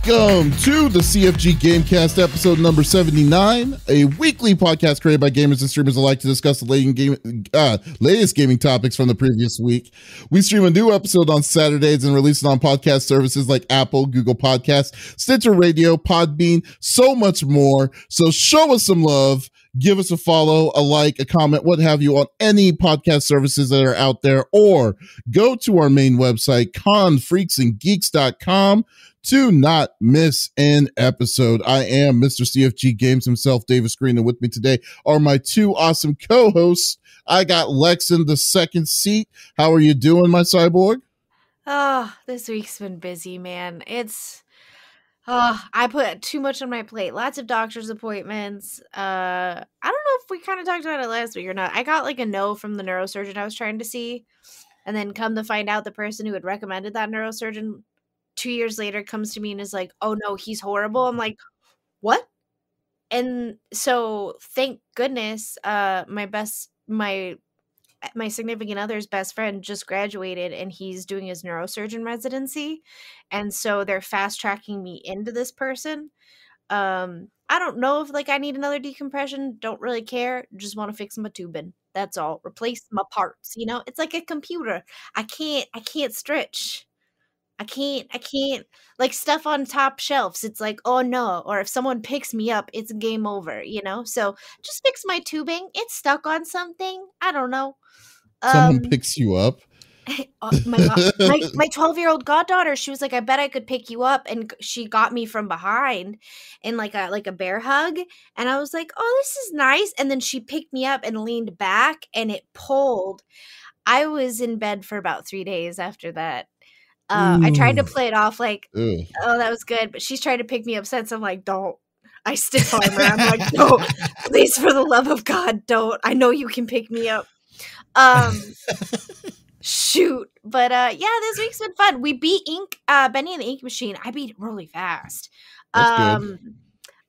Welcome to the CFG GameCast episode number 79, a weekly podcast created by gamers and streamers alike to discuss the latest gaming topics from the previous week. We stream a new episode on Saturdays and release it on podcast services like Apple, Google Podcasts, Stitcher Radio, Podbean, so much more. So show us some love. Give us a follow, a like, a comment, what have you on any podcast services that are out there, or go to our main website, confreaksandgeeks.com, to not miss an episode. I am Mr. CFG Games himself, Davis Green, and with me today are my two awesome co-hosts. I got Lex in the second seat. How are you doing, my cyborg? Oh, this week's been busy, man. I put too much on my plate. Lots of doctor's appointments. I don't know if we kind of talked about it last week or not. I got like a no from the neurosurgeon I was trying to see. And then come to find out the person who had recommended that neurosurgeon 2 years later comes to me and is like, oh no, he's horrible. I'm like, what? And so thank goodness, my significant other's best friend just graduated and he's doing his neurosurgeon residency. And so they're fast tracking me into this person. I don't know if I need another decompression. Don't really care. Just want to fix my tubing. That's all. Replace my parts. It's like a computer. I can't stretch. I can't like stuff on top shelves. It's like, oh no. Or if someone picks me up, it's game over, So just fix my tubing. It's stuck on something. I don't know. Someone picks you up. Oh my God. My 12-year-old goddaughter, she was like, I bet I could pick you up. And she got me from behind in like a bear hug. And I was like, oh, this is nice. And then she picked me up and leaned back and it pulled. I was in bed for about 3 days after that. I tried to play it off like, oh, that was good. But she's trying to pick me up since. I'm like, don't. I stiff arm her. I'm like, no, please, for the love of God, don't. I know you can pick me up. Shoot. But yeah, this week's been fun. We beat Bendy and the Ink Machine. I beat it really fast. That's good.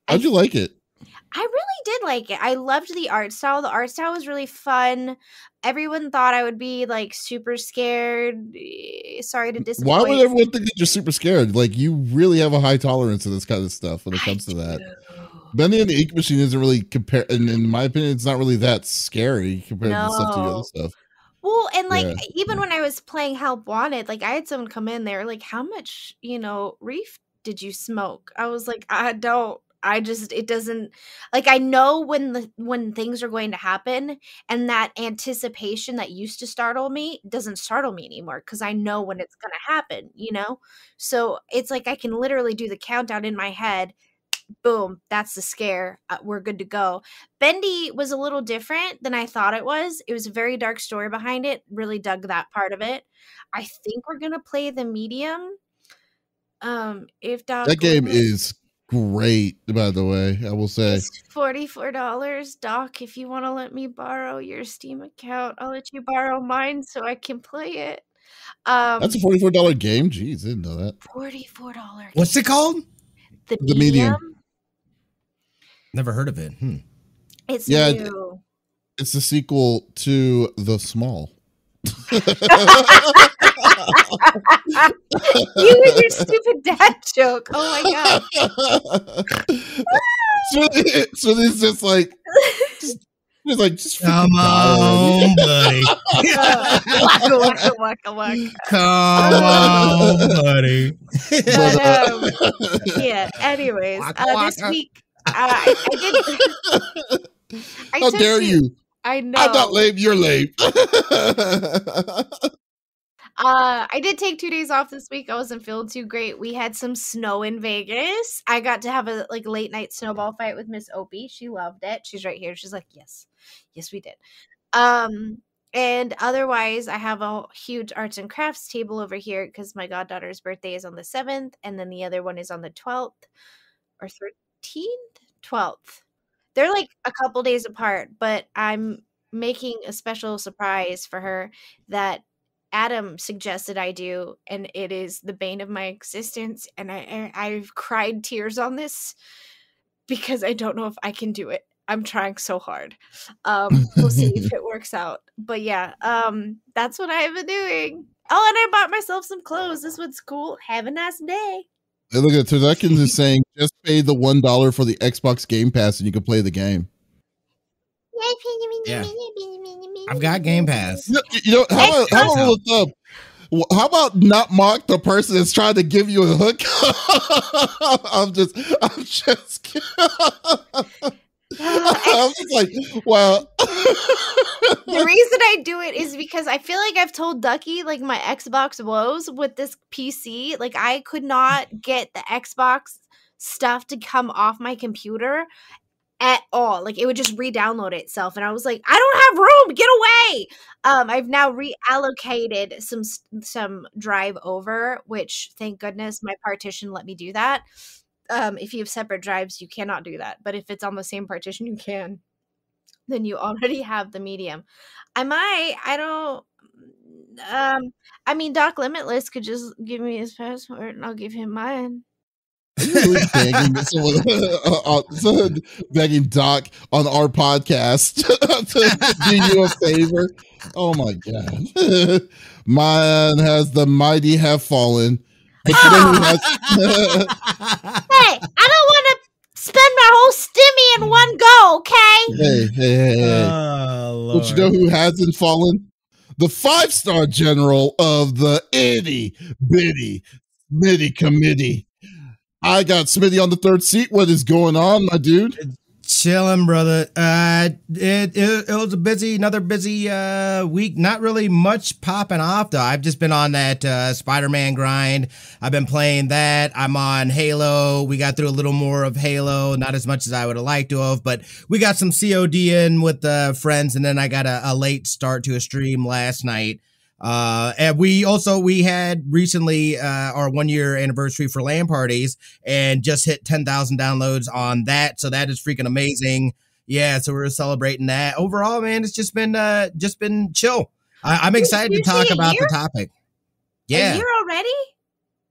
How'd you like it? I really did like it. I loved the art style. The art style was really fun. Everyone thought I would be super scared. Sorry to disappoint. Why would everyone think that you're super scared? You really have a high tolerance to this kind of stuff when it comes to that. Bendy and the Ink Machine isn't really in my opinion, it's not really that scary compared to stuff to the other stuff. Well, and even when I was playing Help Wanted, I had someone come in there how much, reef did you smoke? I was like, I don't. It doesn't I know when things are going to happen, and that anticipation that used to startle me doesn't startle me anymore because I know when it's going to happen, So it's I can literally do the countdown in my head. Boom, that's the scare. We're good to go. Bendy was a little different than I thought it was. It was a very dark story behind it. Really dug that part of it. I think we're going to play the medium. If that game is great, by the way, I will say. It's $44, Doc. If you want to let me borrow your Steam account, I'll let you borrow mine so I can play it. That's a $44 game? Jeez, I didn't know that. $44 game. What's it called? The Medium. Never heard of it. It's new. It's the sequel to The Small. You and your stupid dad joke. Oh my God. So this is just come on, buddy. Waka, waka. Come on, buddy. But, yeah. Anyways, this week I did. How dare you? I know. I'm not lame. You're lame. I did take 2 days off this week. I wasn't feeling too great. We had some snow in Vegas. I got to have a late night snowball fight with Miss Opie. She loved it. She's right here. She's like, yes, we did. And otherwise, I have a huge arts and crafts table over here because my goddaughter's birthday is on the 7th, and then the other one is on the 12th or 13th, 12th. They're a couple days apart, but I'm making a special surprise for her that Adam suggested I do, and it is the bane of my existence, and I've cried tears on this because I don't know if I can do it. I'm trying so hard. We'll see if it works out. But yeah, that's what I've been doing. Oh, and I bought myself some clothes. This one's cool. Have a nice day. Hey, look at Tuzekins is saying just pay the $1 for the Xbox Game Pass and you can play the game. Yeah. I've got Game Pass. How about a little thumb? How about not mock the person that's trying to give you a hook? I'm just like, wow. The reason I do it is because I feel like I've told Ducky like my Xbox woes with this PC. Like I could not get the Xbox stuff to come off my computer at all. Like it would just re-download itself, and I was like, I don't have room. Get away. I've now reallocated some drive over, which thank goodness my partition let me do that. If you have separate drives, you cannot do that. But if it's on the same partition, you can. Then you already have the medium. I mean, Doc Limitless could just give me his password and I'll give him mine. Really begging Doc on our podcast to do you a favor. Oh my God. Mine has the mighty have fallen. But you know who has Hey, I don't want to spend my whole stimmy in one go, okay? Hey. Oh, But you know who hasn't fallen? The 5-star general of the itty bitty Smitty committee. I got Smitty on the third seat. What is going on, my dude? Chilling, brother. It was another busy week. Not really much popping off though. I've just been on that Spider-Man grind. I've been playing that. I'm on Halo. We got through a little more of Halo, not as much as I would have liked to have, but we got some COD in with friends, and then I got a late start to a stream last night. And we had recently our 1-year anniversary for LAN parties and just hit 10,000 downloads on that. So that is freaking amazing. Yeah. So we're celebrating that. Overall, man, it's just been chill. I'm excited to talk about the topic. Yeah. A year already?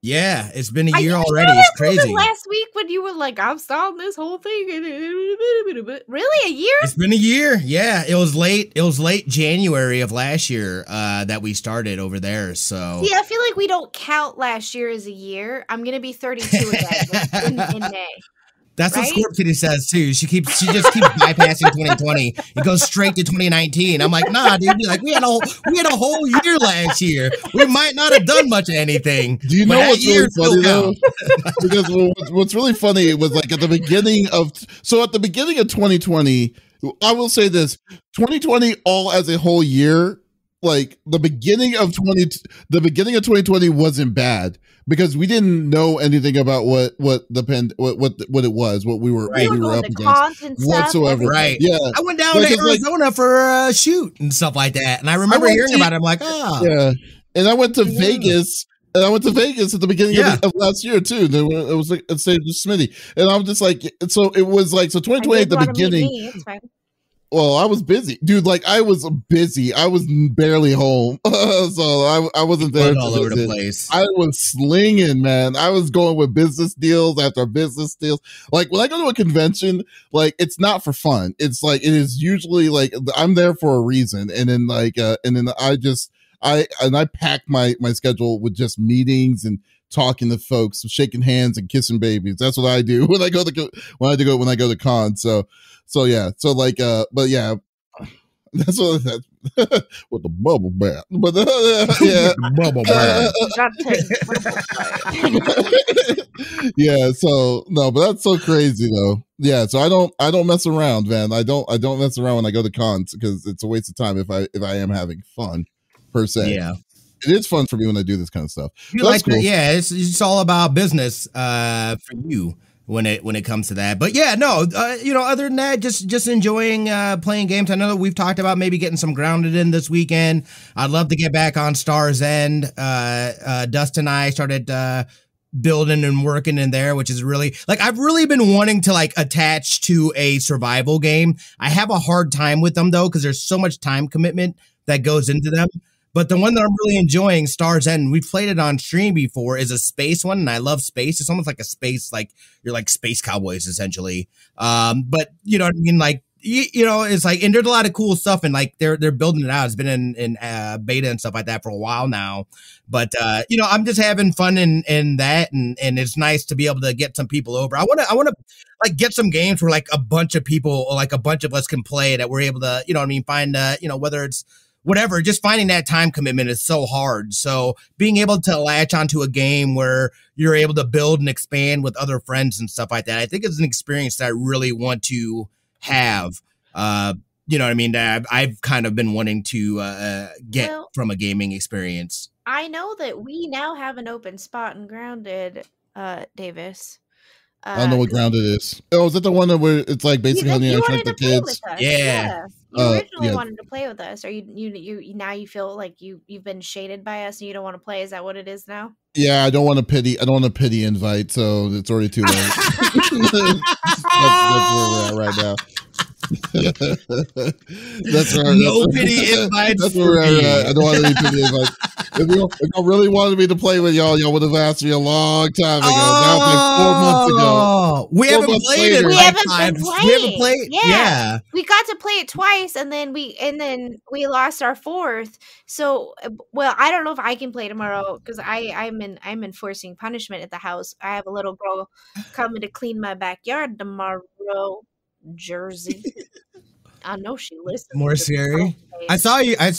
Yeah, it's been a year already. It's crazy. Last week when you were like, I'm starting this whole thing. Really? A year? It's been a year. Yeah, it was late. It was late January of last year that we started over there. So see, I feel like we don't count last year as a year. I'm gonna be 32 again in May. That's right? What Scorp Kitty says too. She just keeps bypassing 2020. It goes straight to 2019. I'm like, nah, dude. Like we had a whole year last year. We might not have done much of anything. Do you know what's really funny though? Because what's really funny was like at the beginning of 2020. I will say this: 2020 all as a whole year. Like the beginning of 2020 wasn't bad because we didn't know anything about what it was, what we were up against whatsoever. Right? Yeah, I went down to Arizona for a shoot and stuff like that, and I remember hearing about it. I'm like, oh, yeah. And I went to Vegas. And I went to Vegas at the beginning of last year too. It was like it stayed with Smitty, and I'm just like, so it was like 2020 at the beginning. It's fine. Well, I was busy, dude. Like I was busy. I was barely home, so I wasn't there all over the place. I was slinging, man. I was going with business deals after business deals. Like when I go to a convention, like it's not for fun. It's like it is usually like I'm there for a reason, and then I pack my schedule with just meetings and talking to folks, shaking hands and kissing babies. That's what I do when I go to cons. So yeah. So like but yeah. That's what with the bubble bath. But yeah. Bubble bath. Yeah, so no, but that's so crazy though. Yeah, so I don't mess around, man. I don't mess around when I go to cons because it's a waste of time if I am having fun per se. Yeah. It is fun for me when I do this kind of stuff. Like cool. Yeah, it's all about business for you when it comes to that. But yeah, no, other than that, just enjoying playing games. I know that we've talked about maybe getting some grounded in this weekend. I'd love to get back on Star's End. Dustin and I started building and working in there, which is really like I've really been wanting to like attach to a survival game. I have a hard time with them though because there's so much time commitment that goes into them. But the one that I'm really enjoying, Star's End, we've played it on stream before, is a space one, and I love space. It's almost like a space, like you're like space cowboys, essentially. But you know what I mean? Like you know, it's like, and there's a lot of cool stuff, and like they're building it out. It's been in beta and stuff like that for a while now, but you know, I'm just having fun in that, and it's nice to be able to get some people over. I want to like get some games where like a bunch of people, or like a bunch of us can play, that we're able to, you know what I mean, find you know, whether it's whatever, just finding that time commitment is so hard. So being able to latch onto a game where you're able to build and expand with other friends and stuff like that, I think it's an experience that I really want to have. You know what I mean, that I've kind of been wanting to get from a gaming experience. I know that we now have an open spot in Grounded, Davis. I don't know what Grounded is. Oh, is that the one where it's like basically on the internet the kids? Yeah. You originally wanted to play with us, or you now you feel like you've been shaded by us and you don't want to play. Is that what it is now? Yeah, I don't want to pity invite, so it's already too late. that's where we're at right now. That's right. No pity invites. That's where we're at. I don't want any pity invites. If y'all really wanted me to play with y'all would have asked me a long time ago. Now it's like 4 months ago. We haven't played it. We haven't played. Yeah. We got to play it twice, and then we lost our fourth. So, well, I don't know if I can play tomorrow because I'm enforcing punishment at the house. I have a little girl coming to clean my backyard tomorrow. Jersey. I know she listens. More scary. I saw you. I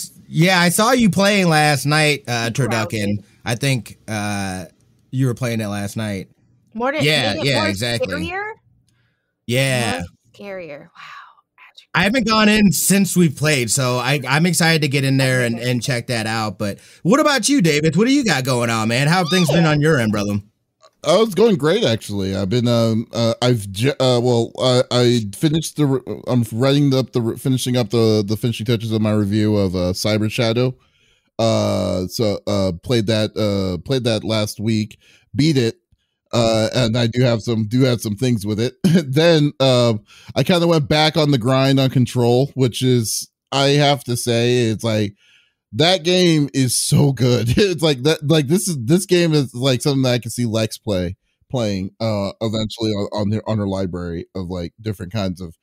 saw you playing last night, Turducken. I think you were playing it last night. More exactly. Scarier? Yeah. More scarier. Wow. I haven't gone in since we've played, so I'm excited to get in there and check that out. But what about you, David? What do you got going on, man? How have things been on your end, brother? Oh, it's going great, actually. I've been, I finished I'm finishing up the finishing touches of my review of Cyber Shadow. Played that last week, beat it, and I do have some things with it. Then, I kind of went back on the grind on Control, which is, I have to say, it's like, that game is so good. It's like that. Like this game is like something that I can see Lex playing eventually on her library of like different kinds of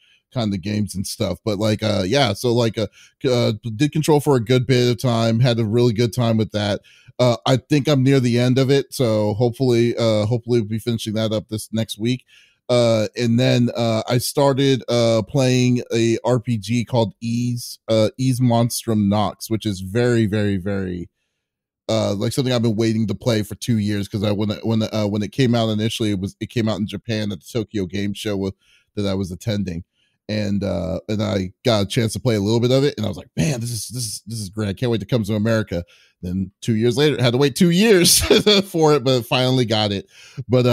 games and stuff. But like so like did Control for a good bit of time. Had a really good time with that. I think I'm near the end of it, so hopefully we'll be finishing that up this next week. And then I started playing a RPG called Ys Monstrum Nox, which is very, very, very like something I've been waiting to play for 2 years, because when it came out initially, it came out in Japan at the Tokyo Game Show that I was attending, and I got a chance to play a little bit of it, and I was like, man, this is great. I can't wait to come to America. Then 2 years later, I had to wait 2 years for it, but finally got it. But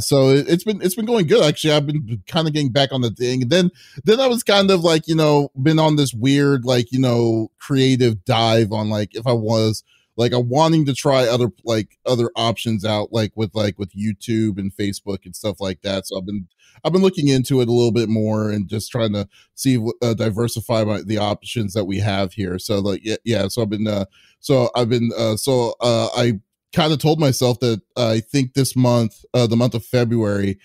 so it's been going good, actually. I've been kind of getting back on the thing. And then I was kind of like, been on this weird, like, creative dive on, like, if I was like, I'm wanting to try other options out, like with YouTube and Facebook and stuff like that. So I've been looking into it a little bit more and just trying to see diversify the options that we have here. So like, so I kind of told myself that I think this month, the month of February,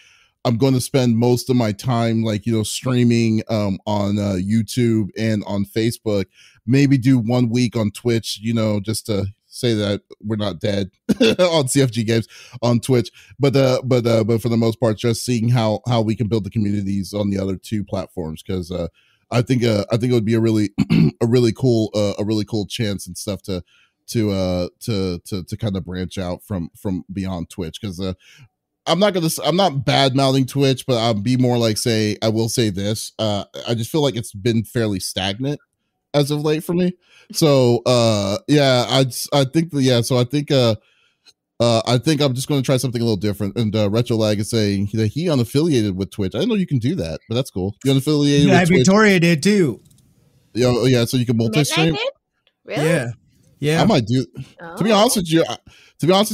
I'm going to spend most of my time, like, streaming on YouTube and on Facebook, maybe do 1 week on Twitch, just to say that we're not dead on CFG Games on Twitch, but for the most part, just seeing how we can build the communities on the other two platforms, because I think it would be a really cool chance and stuff to kind of branch out from beyond Twitch, because I'm not bad mouthing Twitch, but I'll be more like, I will say this, I just feel like it's been fairly stagnant as of late for me. So I think I'm just going to try something a little different. And Retrolag is saying that he unaffiliated with Twitch. I didn't know you can do that, but that's cool. You unaffiliated with Twitch? Victoria did too. Yeah, so you can multi-stream. Really? Yeah. I might do. Oh. To be honest with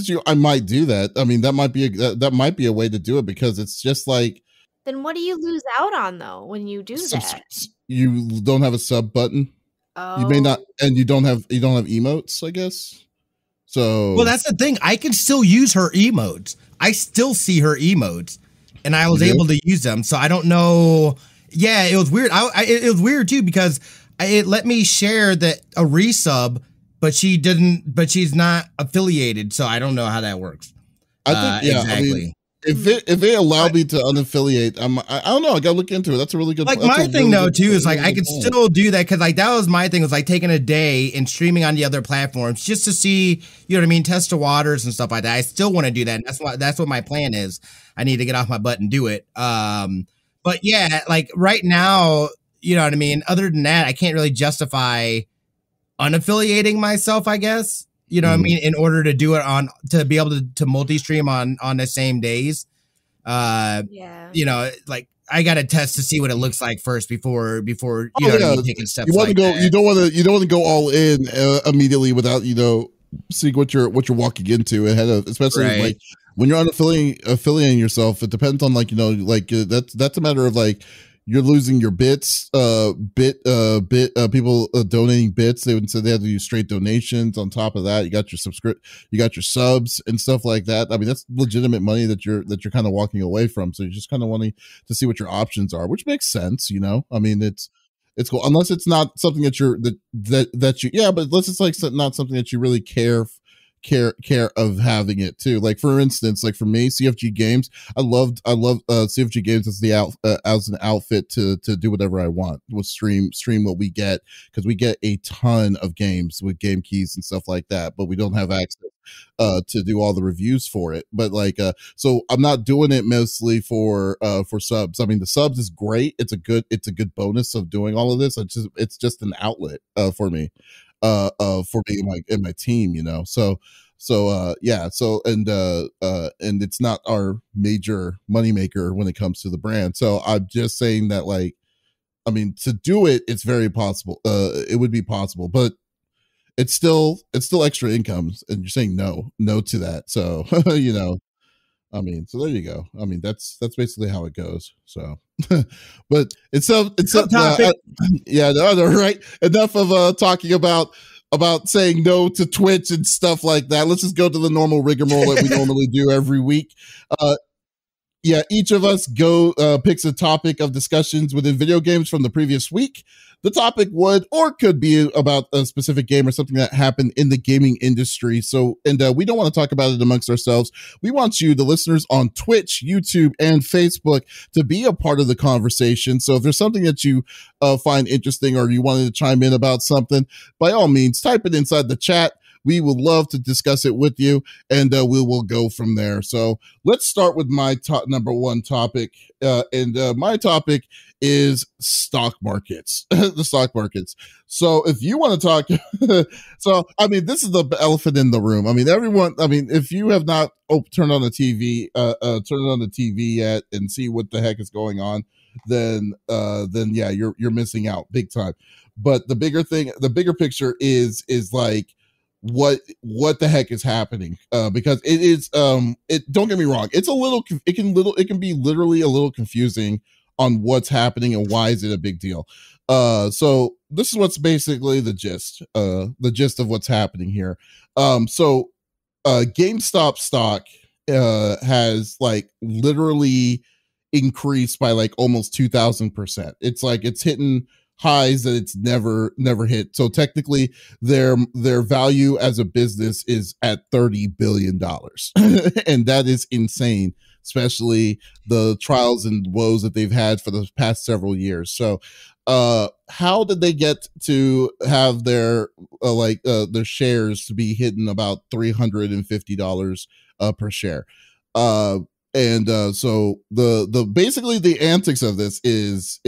you, I might do that. I mean, that might be a way to do it, because it's just like. Then what do you lose out on though when you do that? You don't have a sub button. Oh. You may not, and you don't have emotes, I guess. So well, that's the thing. I can still use her emotes. I still see her emotes, and I was able to use them. So I don't know Yeah, it was weird. It was weird too because it let me share a resub, but she's not affiliated, so I don't know how that works. I think exactly. I mean, if they allow me to unaffiliate, I don't know. I gotta look into it. That's a really good. Like my thing though too is like I could still do that because like that was my thing was like taking a day and streaming on the other platforms just to see, you know what I mean, test the waters and stuff like that. I still want to do that. And that's what my plan is. I need to get off my butt and do it. But yeah, like right now, you know what I mean. Other than that, I can't really justify unaffiliating myself, I guess. You know what I mean? In order to do it to be able to multi-stream on the same days. You know, like I got to test to see what it looks like first before you know what I mean, taking steps. You want to go, you don't want to go all in immediately without, you know, seeing what you're walking into ahead of, especially like when you're affiliating yourself. It depends on like, you know, like that's a matter of like, you're losing your bits, people donating bits. They would say they have to use straight donations. On top of that, you got your subs and stuff like that. I mean, that's legitimate money that you're kind of walking away from. So you're just kind of wanting to see what your options are, which makes sense, you know. I mean, it's cool unless it's not something that but unless it's like not something that you really care of having it too. Like for instance, like for me, CFG Games, I love CFG Games as an outfit to do whatever I want. We'll stream what we get, because we get a ton of games with game keys and stuff like that, but we don't have access to do all the reviews for it. But like so I'm not doing it mostly for subs. I mean, the subs is great. It's a good bonus of doing all of this. It's just an outlet for me. For me and my team, you know. So and it's not our major moneymaker when it comes to the brand. So I'm just saying that, like, I mean, to do it, it's very possible. It would be possible, but it's still extra incomes, and you're saying no to that. So you know, I mean, so there you go. I mean, that's basically how it goes. So, but it's yeah, no, right. Enough of talking about saying no to Twitch and stuff like that. Let's just go to the normal rigmarole that we normally do every week. Yeah, each of us picks a topic of discussions within video games from the previous week. The topic would or could be about a specific game or something that happened in the gaming industry. So, and we don't want to talk about it amongst ourselves. We want you, the listeners on Twitch, YouTube, and Facebook, to be a part of the conversation. So if there's something that you find interesting, or you wanted to chime in about something, by all means, type it inside the chat. We would love to discuss it with you, and we will go from there. So let's start with my number one topic. My topic is stock markets, the stock markets. So if you want to talk, so, I mean, this is the elephant in the room. I mean, if you have not turned on the TV, turn it on the TV yet and see what the heck is going on, then yeah, you're missing out big time. But the bigger picture is like, what the heck is happening, because it is don't get me wrong, it can be literally a little confusing on what's happening and why is it a big deal. So this is what's basically the gist of what's happening here. So GameStop stock has like literally increased by like almost 2,000%. It's like it's hitting highs that it's never hit. So technically their value as a business is at $30 billion. And that is insane, especially the trials and woes that they've had for the past several years. So how did they get to have their shares to be hitting about $350 per share? So the basically the antics of this is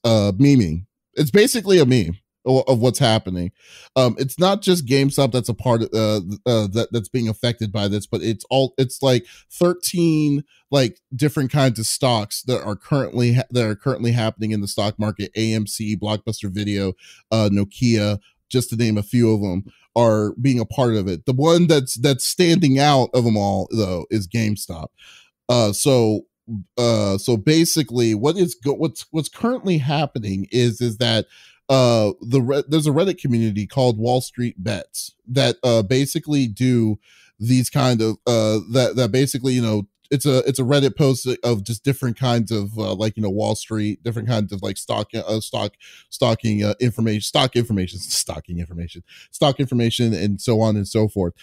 memeing. It's basically a meme of what's happening. It's not just GameStop that's a part of that's being affected by this, but it's like 13 like different kinds of stocks that are currently happening in the stock market. AMC, Blockbuster Video, Nokia, just to name a few of them, are being a part of it. The one that's standing out of them all, though, is GameStop. So basically what's currently happening is that there's a Reddit community called Wall Street Bets that basically do these kind of that basically, you know, it's a Reddit post of just different kinds of like, you know, Wall Street, different kinds of like stocking information, and so on and so forth.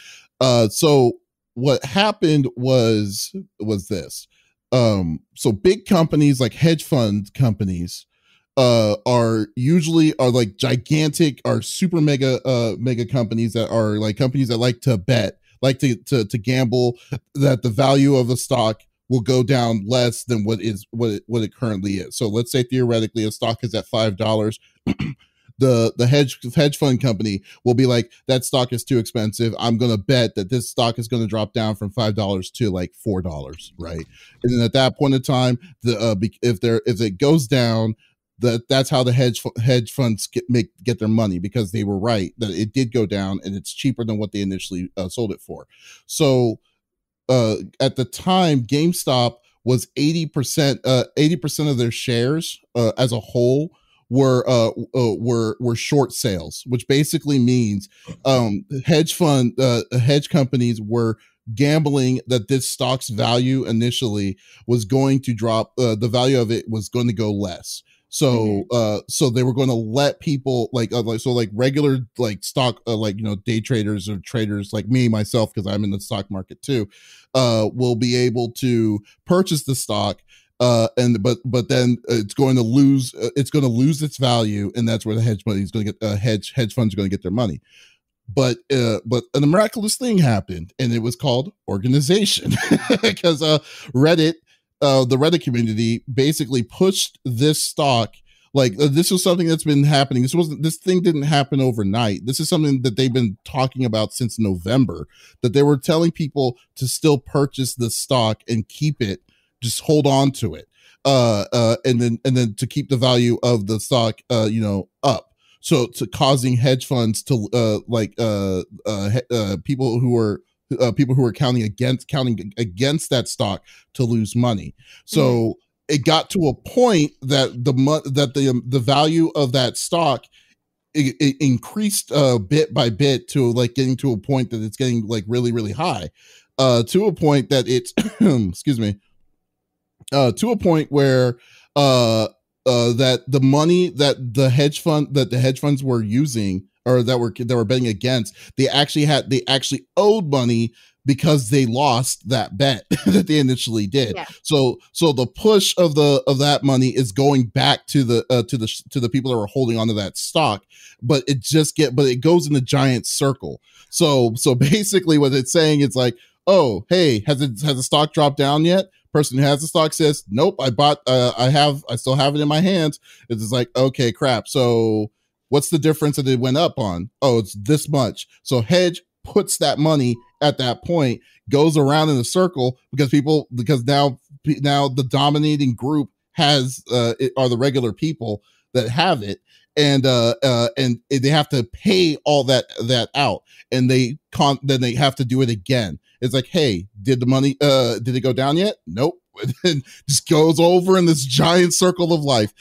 So what happened was this. So big companies like hedge fund companies are like gigantic, are super mega companies that are like companies that like to bet, like to gamble that the value of a stock will go down less than what it currently is. So let's say theoretically a stock is at $5. The hedge fund company will be like, that stock is too expensive. I'm going to bet that this stock is going to drop down from $5 to like $4, right? And then at that point in time, if it goes down, that's how the hedge funds get their money, because they were right that it did go down and it's cheaper than what they initially sold it for. So at the time, GameStop was 80% of their shares as a whole were short sales, which basically means hedge companies were gambling that this stock's value initially was going to drop. The value of it was going to go less. So so they were going to let people like regular like stock like, you know, day traders or traders like me myself, because I'm in the stock market too, will be able to purchase the stock. But then it's going to lose its value, and that's where the hedge money is going to get hedge funds are going to get their money. But a miraculous thing happened, and it was called organization, because Reddit, the Reddit community basically pushed this stock. Like this was something that's been happening. This thing didn't happen overnight. This is something that they've been talking about since November, that they were telling people to still purchase the stock and keep it, just hold on to it, and then to keep the value of the stock, you know, up. So to causing hedge funds to people who are counting against that stock to lose money. So it got to a point that the value of that stock it increased bit by bit to like getting to a point that it's getting like really, really high, to a point that it's excuse me. To a point where that the money that the hedge funds were using, or that were betting against, they actually owed money because they lost that bet that they initially did. Yeah. So the push of that money is going back to the people that were holding onto that stock, but it goes in a giant circle. So basically what it's saying, it's like, oh, hey, has the stock dropped down yet? Person who has the stock says, nope, I still have it in my hands. It's just like, okay, crap. So what's the difference that it went up on? Oh, it's this much. So hedge puts that money at that point, goes around in a circle, because now the dominating group are the regular people that have it. And they have to pay all that out, and then they have to do it again. It's like, hey, did it go down yet? Nope. And just goes over in this giant circle of life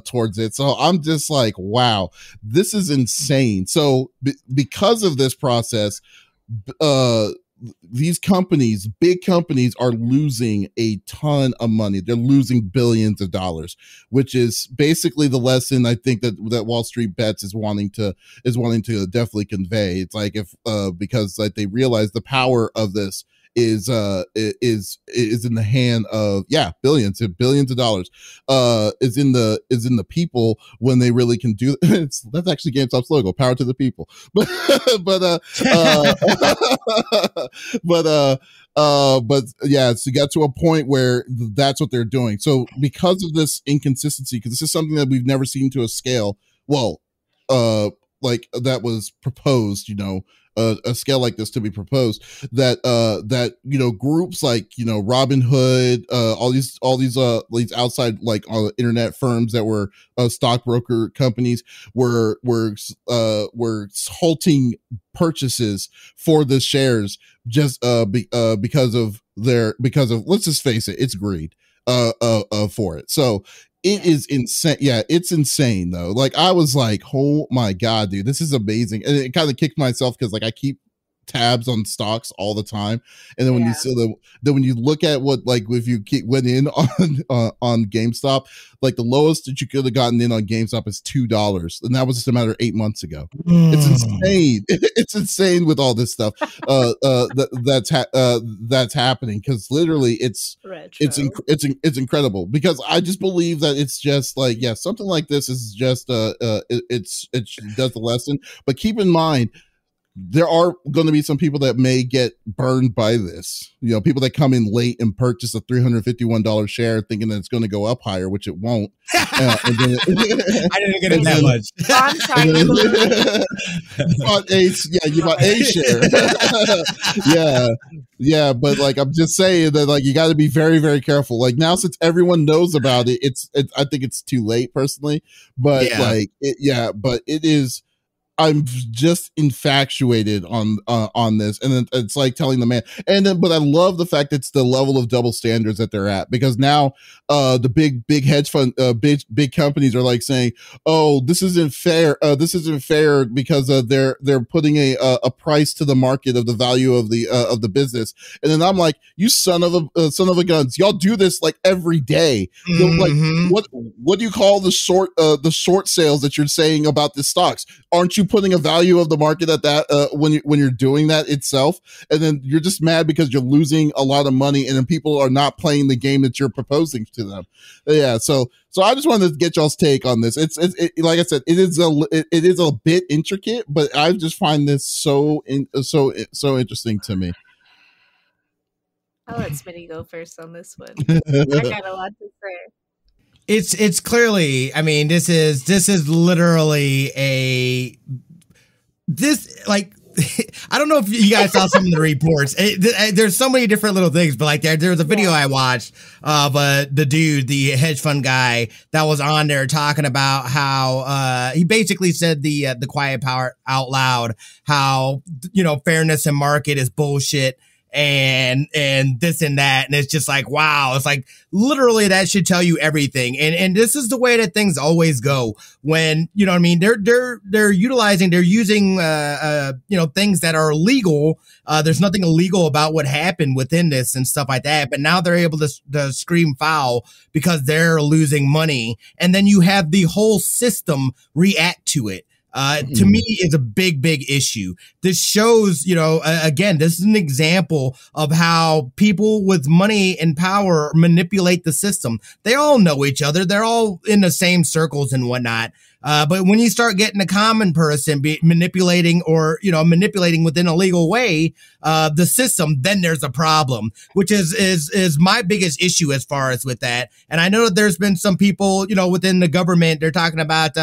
towards it. So I'm just like, wow, this is insane. So because of this process, these companies, big companies, are losing a ton of money. They're losing billions of dollars, which is basically the lesson I think that Wall Street Bets is wanting to definitely convey. It's like, if because like they realize the power of this is in the hand of billions of dollars is in the people when they really can do it. That's actually GameStop's logo, power to the people. But yeah, so you got to a point where that's what they're doing. So because of this inconsistency, because this is something that we've never seen to a scale, like that was proposed, you know, a scale like this to be proposed, that you know, groups like, you know, Robinhood, all these outside like internet firms that were stockbroker companies were halting purchases for the shares just because of let's just face it, it's greed for it. So it is insane. Yeah, it's insane though. Like I was like, oh my God, dude, this is amazing. And it kind of kicked myself because like I keep tabs on stocks all the time, and then when you see then when you look at what, like, if you went in on GameStop, like the lowest that you could have gotten in on GameStop is $2, and that was just a matter of 8 months ago. It's insane. It's insane with all this stuff that's happening, because literally it's incredible, because I just believe that it's just like, yeah, something like this is just it does the lesson. But keep in mind, there are going to be some people that may get burned by this. You know, people that come in late and purchase a $351 share thinking that it's going to go up higher, which it won't. And then I didn't get it that much. I'm sorry. You bought a share. Yeah. But like, I'm just saying that, like, you got to be very, very careful. Like, now, since everyone knows about it, I think it's too late personally. But but it is. I'm just infatuated on this, and then it's like telling the man. But I love the fact that it's the level of double standards that they're at, because now the big hedge fund, big companies are like saying, "Oh, this isn't fair. This isn't fair because they're putting a price to the market of the value of the business." And then I'm like, "You son of a guns! Y'all do this like every day. So, like, what do you call the short sales that you're saying about the stocks? Aren't you putting a value of the market at that when you're doing that itself? And then you're just mad because you're losing a lot of money, and then people are not playing the game that you're proposing to them." Yeah, so I just wanted to get y'all's take on this. It's like I said, it is a bit intricate, but I just find this so interesting to me. I'll let Smitty go first on this one. I got a lot to say. It's clearly, I mean, this is literally I don't know if you guys saw some of the reports. There's so many different little things, but like there was a video I watched of the dude, the hedge fund guy that was on there talking about how he basically said the quiet power out loud, how, you know, fairness in market is bullshit, and this and that. And it's just like, wow, it's like literally that should tell you everything. And this is the way that things always go when, you know what I mean? They're using, you know, things that are legal. There's nothing illegal about what happened within this and stuff like that. But now they're able to scream foul because they're losing money. And then you have the whole system react to it. To me, is a big issue. This shows, you know, again, this is an example of how people with money and power manipulate the system. They all know each other. They're all in the same circles and whatnot. But when you start getting a common person manipulating within a legal way, the system, then there's a problem, which is my biggest issue as far as with that. And I know that there's been some people, you know, within the government, they're talking about,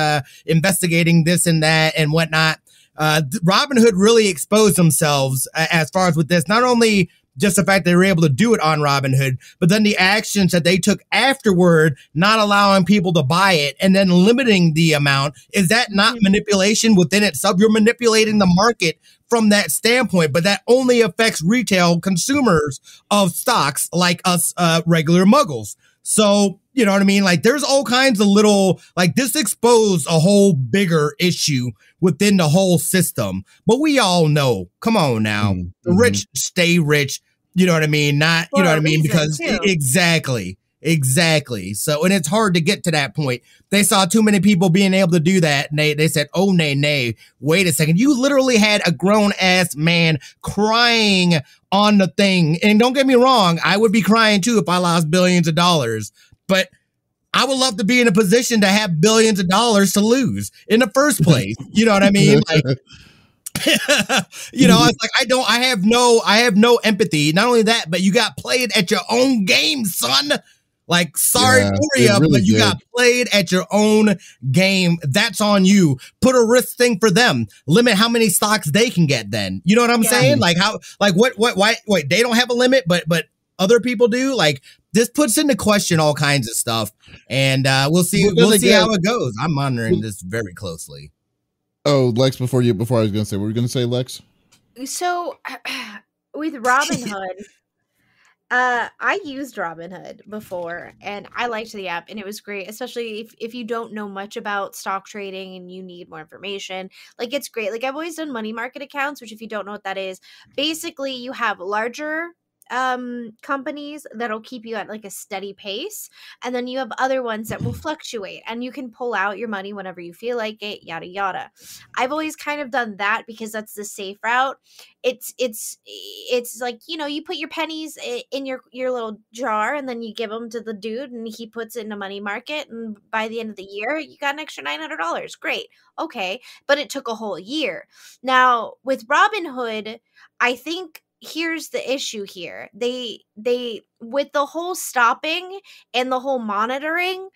investigating this and that and whatnot. Robinhood really exposed themselves as far as with this, not only just the fact they were able to do it on Robinhood, but then the actions that they took afterward, not allowing people to buy it and then limiting the amount. Is that not manipulation within itself? You're manipulating the market from that standpoint, but that only affects retail consumers of stocks like us, regular muggles. So, you know what I mean? Like, there's all kinds of little, like, this exposed a whole bigger issue within the whole system. But we all know, come on now, the rich stay rich. You know what I mean? Not, you know what I mean? Because exactly. So, and it's hard to get to that point. They saw too many people being able to do that. And they said, oh, nay, wait a second. You literally had a grown ass man crying on the thing. And don't get me wrong, I would be crying too if I lost billions of dollars, but I would love to be in a position to have billions of dollars to lose in the first place. You know what I mean? Like, you know, it's like, I have no empathy. Not only that, but you got played at your own game, son. Like, sorry for you, but you got played at your own game. That's on you. Put a risk thing for them. Limit how many stocks they can get then. You know what I'm saying? Like, how, like, why, wait, they don't have a limit, but other people do? Like, this puts into question all kinds of stuff. And we'll see how it goes. I'm monitoring this very closely. Oh, Lex, before I was going to say, what were you going to say, Lex? So with Robinhood, I used Robinhood before and I liked the app and it was great, especially if you don't know much about stock trading and you need more information. Like it's great. Like I've always done money market accounts, which if you don't know what that is, basically you have larger companies that'll keep you at like a steady pace, and then you have other ones that will fluctuate and you can pull out your money whenever you feel like it, yada yada. I've always kind of done that because that's the safe route. It's like, you put your pennies in your little jar and then you give them to the dude and he puts it in a money market, and by the end of the year you got an extra $900. Great. Okay, but it took a whole year. Now with Robinhood, I think here's the issue here. They with the whole stopping and the whole monitoring,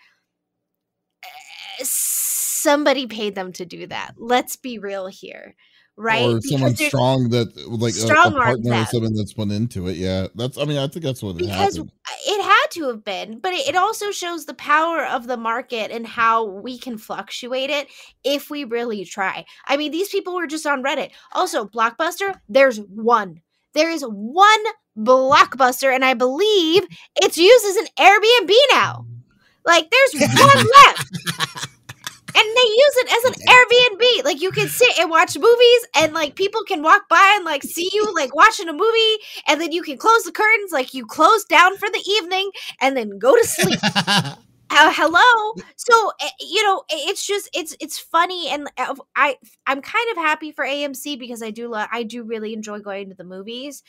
somebody paid them to do that. Let's be real here. Right? Or someone strong that like a partner or something that's put into it. Yeah, I think that's what it happened. It had to have been, but it also shows the power of the market and how we can fluctuate it if we really try. I mean, these people were just on Reddit. Also, Blockbuster, there is one Blockbuster, and I believe it's used as an Airbnb now. Like, there's one left. And they use it as an Airbnb. Like, you can sit and watch movies, and like people can walk by and like see you like watching a movie, and then you can close the curtains, like you close down for the evening, and then go to sleep. Hello. So it's just it's funny, and I'm kind of happy for AMC because I do really enjoy going to the movies,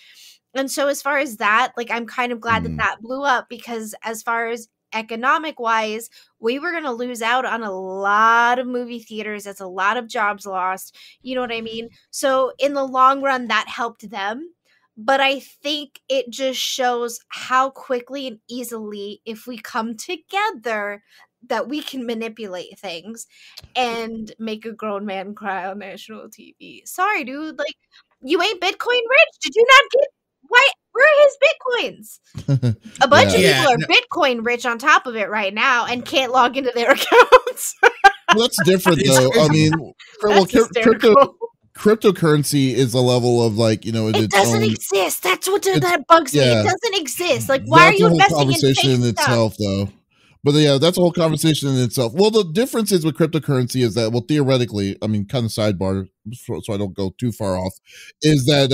and so as far as that, like I'm kind of glad that blew up, because as far as economic wise, we were going to lose out on a lot of movie theaters. That's a lot of jobs lost. You know what I mean? So in the long run, that helped them. But I think it just shows how quickly and easily, if we come together, that we can manipulate things and make a grown man cry on national TV. Sorry, dude. Like, you ain't Bitcoin rich. Did you not get why? Where are his Bitcoins? A bunch of people are Bitcoin rich on top of it right now and can't log into their accounts. Well, that's different, though. I mean, cryptocurrency is a level of like, it doesn't exist. That's what that bugs me. It doesn't exist. Like, why are you investing in fake in itself, though? But yeah, that's a whole conversation in itself. Well, the difference is with cryptocurrency is that, well, theoretically, I mean, kind of sidebar, so I don't go too far off, is that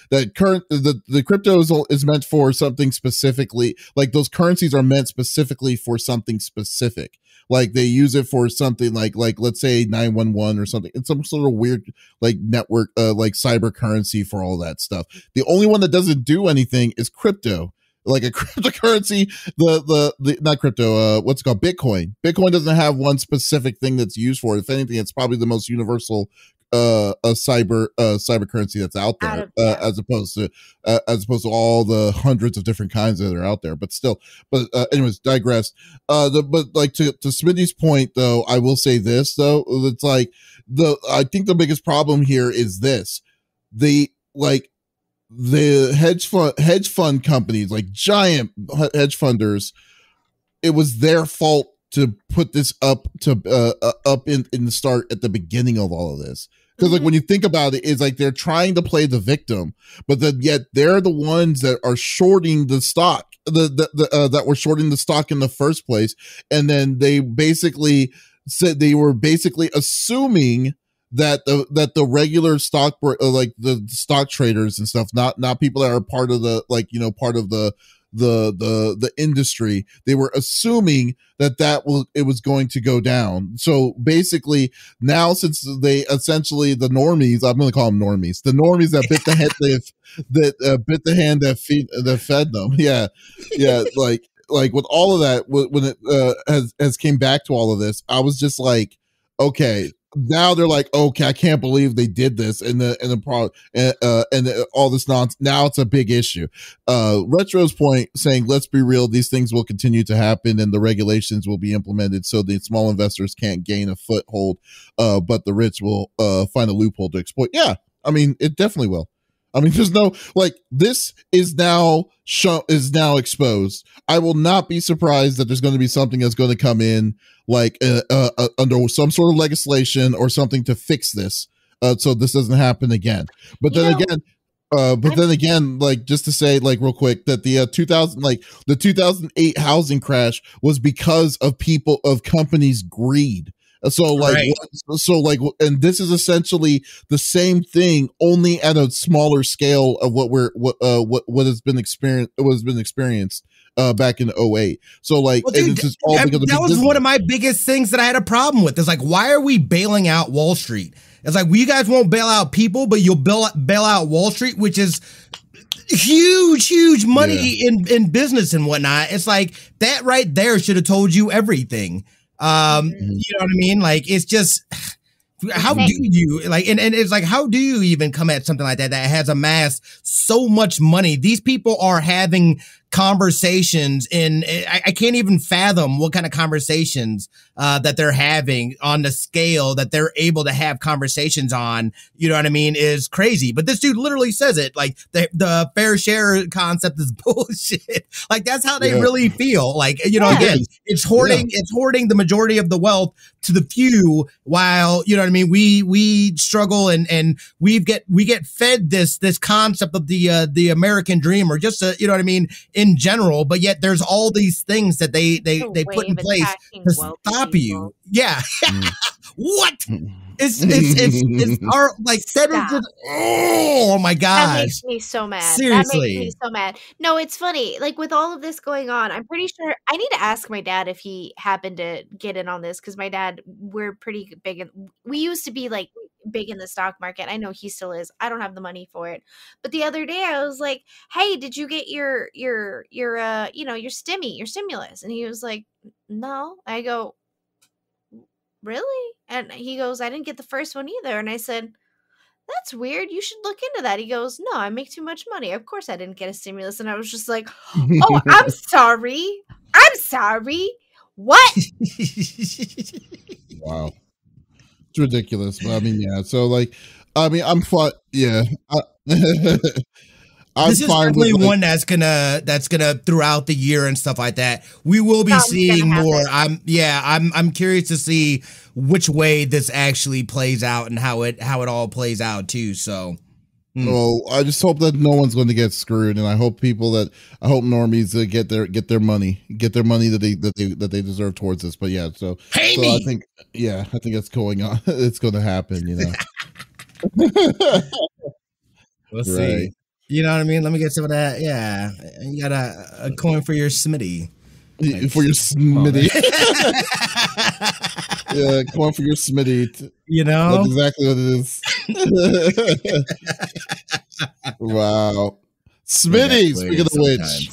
the crypto is meant for something specifically. Like those currencies are meant specifically for something specific. Like they use it for something like let's say 911 or something. It's some sort of weird like network, like cyber currency for all that stuff. The only one that doesn't do anything is crypto. Like a cryptocurrency, the not crypto, what's it called? Bitcoin. Bitcoin doesn't have one specific thing that's used for it. If anything, it's probably the most universal cyber currency that's out there, as opposed to all the hundreds of different kinds that are out there. But still, anyways, digress. But like to Smitty's point, though, I will say this though. It's like I think the biggest problem here is this: the hedge fund companies, like giant hedge funders, it was their fault to put this up in the start at the beginning of all of this. Because like when you think about it, it's like they're trying to play the victim, but then yet they're the ones that are shorting the stock, that were shorting the stock in the first place, and then they basically said they were basically assuming that the regular stock, like the stock traders and stuff, not people that are part of the the industry, they were assuming that it was going to go down. So basically now, since they essentially the normies, I'm going to call them normies, the normies that bit the hand bit the hand that fed them. Yeah. Like with all of that, when it has came back to all of this, I was just like, okay. Now they're like, okay, I can't believe they did this, and all this nonsense. Now it's a big issue. Retro's point saying, let's be real, these things will continue to happen, and the regulations will be implemented so the small investors can't gain a foothold, but the rich will find a loophole to exploit. Yeah, I mean, it definitely will. I mean, there's no like this is now exposed. I will not be surprised that there's going to be something that's going to come in like under some sort of legislation or something to fix this, so this doesn't happen again. But then again, But then again, like just to say, like real quick, that the 2008 housing crash was because of companies' greed. So like, Right. and this is essentially the same thing, only at a smaller scale of what has been experienced back in 08. So like, well, dude, it's just all because of that was business. one of my biggest things that I had a problem with. Is like, why are we bailing out Wall Street? It's like, well, you guys won't bail out people, but you'll bail out Wall Street, which is huge money in business and whatnot. It's like that right there should have told you everything. You know what I mean? Like, it's just, how do you like, and it's like, how do you even come at something like that has amassed so much money? These people are having conversations I can't even fathom what kind of conversations that they're having on the scale that they're able to have conversations on, you know what I mean, is crazy. But this dude literally says it, like the fair share concept is bullshit. Like, that's how they really feel. Like, you know, again, it's hoarding the majority of the wealth to the few, while, you know what I mean, we struggle and we get fed this concept of the American dream, or just you know what I mean, in general, but yet there's all these things that they put in place to stop you. Yeah. What? It's our, like, that is just, oh my god, that makes me so mad. Seriously, that makes me so mad. No, it's funny, like, with all of this going on, I'm pretty sure I need to ask my dad if he happened to get in on this, because my dad, we're pretty big, we used to be like big in the stock market. I know he still is. I don't have the money for it, but the other day I was like, hey, did you get your you know, your stimulus? And he was like, no. I go, really? And he goes, I didn't get the first one either. And I said, that's weird. You should look into that. He goes, no, I make too much money. Of course I didn't get a stimulus. And I was just like, oh, I'm sorry. What? Wow. It's ridiculous. But I mean, yeah. So like, I mean, I'm fine. Yeah. This is definitely one that's gonna throughout the year and stuff like that. We will be seeing more. I'm curious to see which way this actually plays out and how it all plays out too. So, well, I just hope that no one's going to get screwed, and I hope normies get their money that they deserve towards this. But yeah, so I think it's going on. It's going to happen. You know. We'll see. You know what I mean? Let me get some of that. Yeah. You got a coin for your Smitty. For your Smitty. Yeah, coin for your Smitty. You know? That's exactly what it is. Wow. Smitty, speaking of which.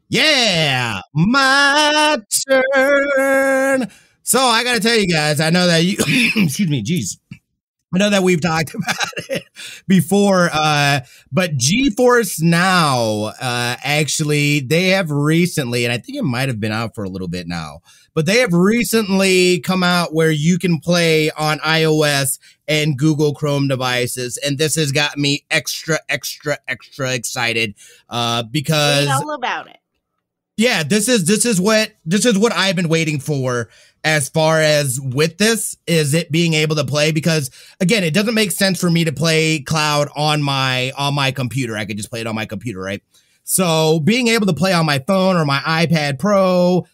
Yeah, my turn. So I got to tell you guys, I know that you, excuse me, geez. I know that we've talked about it before, but GeForce Now, actually, they have recently, and I think it might have been out for a little bit now, but they have recently come out where you can play on iOS and Google Chrome devices, and this has got me extra excited, because all about it. Yeah, this is what I've been waiting for. As far as with this, is it being able to play, because again, it doesn't make sense for me to play cloud on my computer. I could just play it on my computer, right? So being able to play on my phone or my iPad Pro,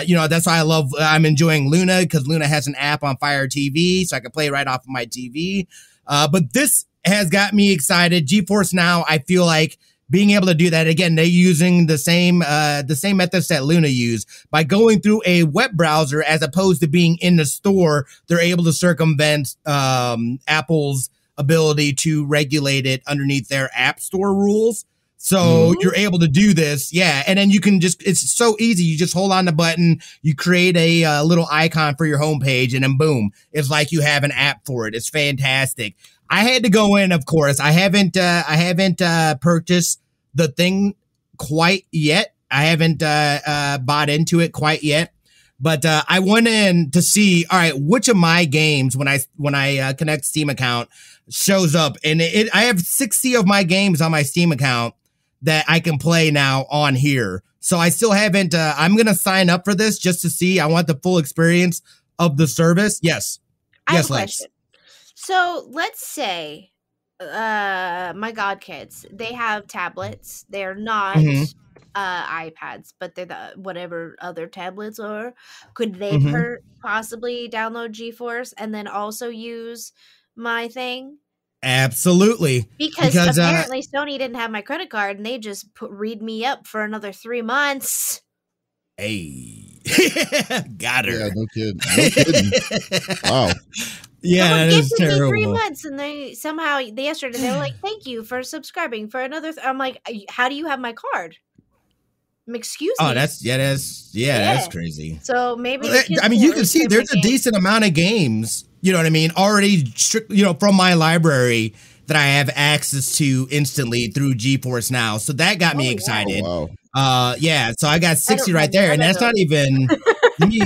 you know, that's why I'm enjoying Luna, because Luna has an app on Fire TV, so I can play right off of my TV. But this has got me excited. GeForce Now, I feel like being able to do that, again, they're using the same methods that Luna used. By going through a web browser as opposed to being in the store, they're able to circumvent Apple's ability to regulate it underneath their App Store rules. So you're able to do this, yeah. And then you can it's so easy. You just hold on the button, you create a little icon for your homepage, and then boom, it's like you have an app for it. It's fantastic. I had to go in, of course. I haven't purchased the thing quite yet. I haven't bought into it quite yet. But I went in to see, all right, which of my games when I connect Steam account shows up, and I have 60 of my games on my Steam account that I can play now on here. So I still haven't. I'm gonna sign up for this just to see. I want the full experience of the service. Yes, I have a question. So let's say my godkids, they have tablets. They're not Mhm. iPads, but they're the whatever other tablets are. Could they Mhm. possibly download GeForce and then also use my thing? Absolutely. Because Because apparently Sony didn't have my credit card and they just read me up for another 3 months. hey. Got her. Yeah, no kidding. No kidding. Wow. Yeah, Someone that is gifted me 3 terrible. months and yesterday they were like, "Thank you for subscribing for another." I'm like, "How do you have my card?" Excuse Oh, me. that's crazy. So maybe Well, the kids I mean, can you at can least see play my there's a game. decent amount of games, you know what I mean, already from my library that I have access to instantly through GeForce Now. So that got me Oh, yeah. excited. Oh, wow. Yeah, so I got 60 right run there, none and of that's not those. even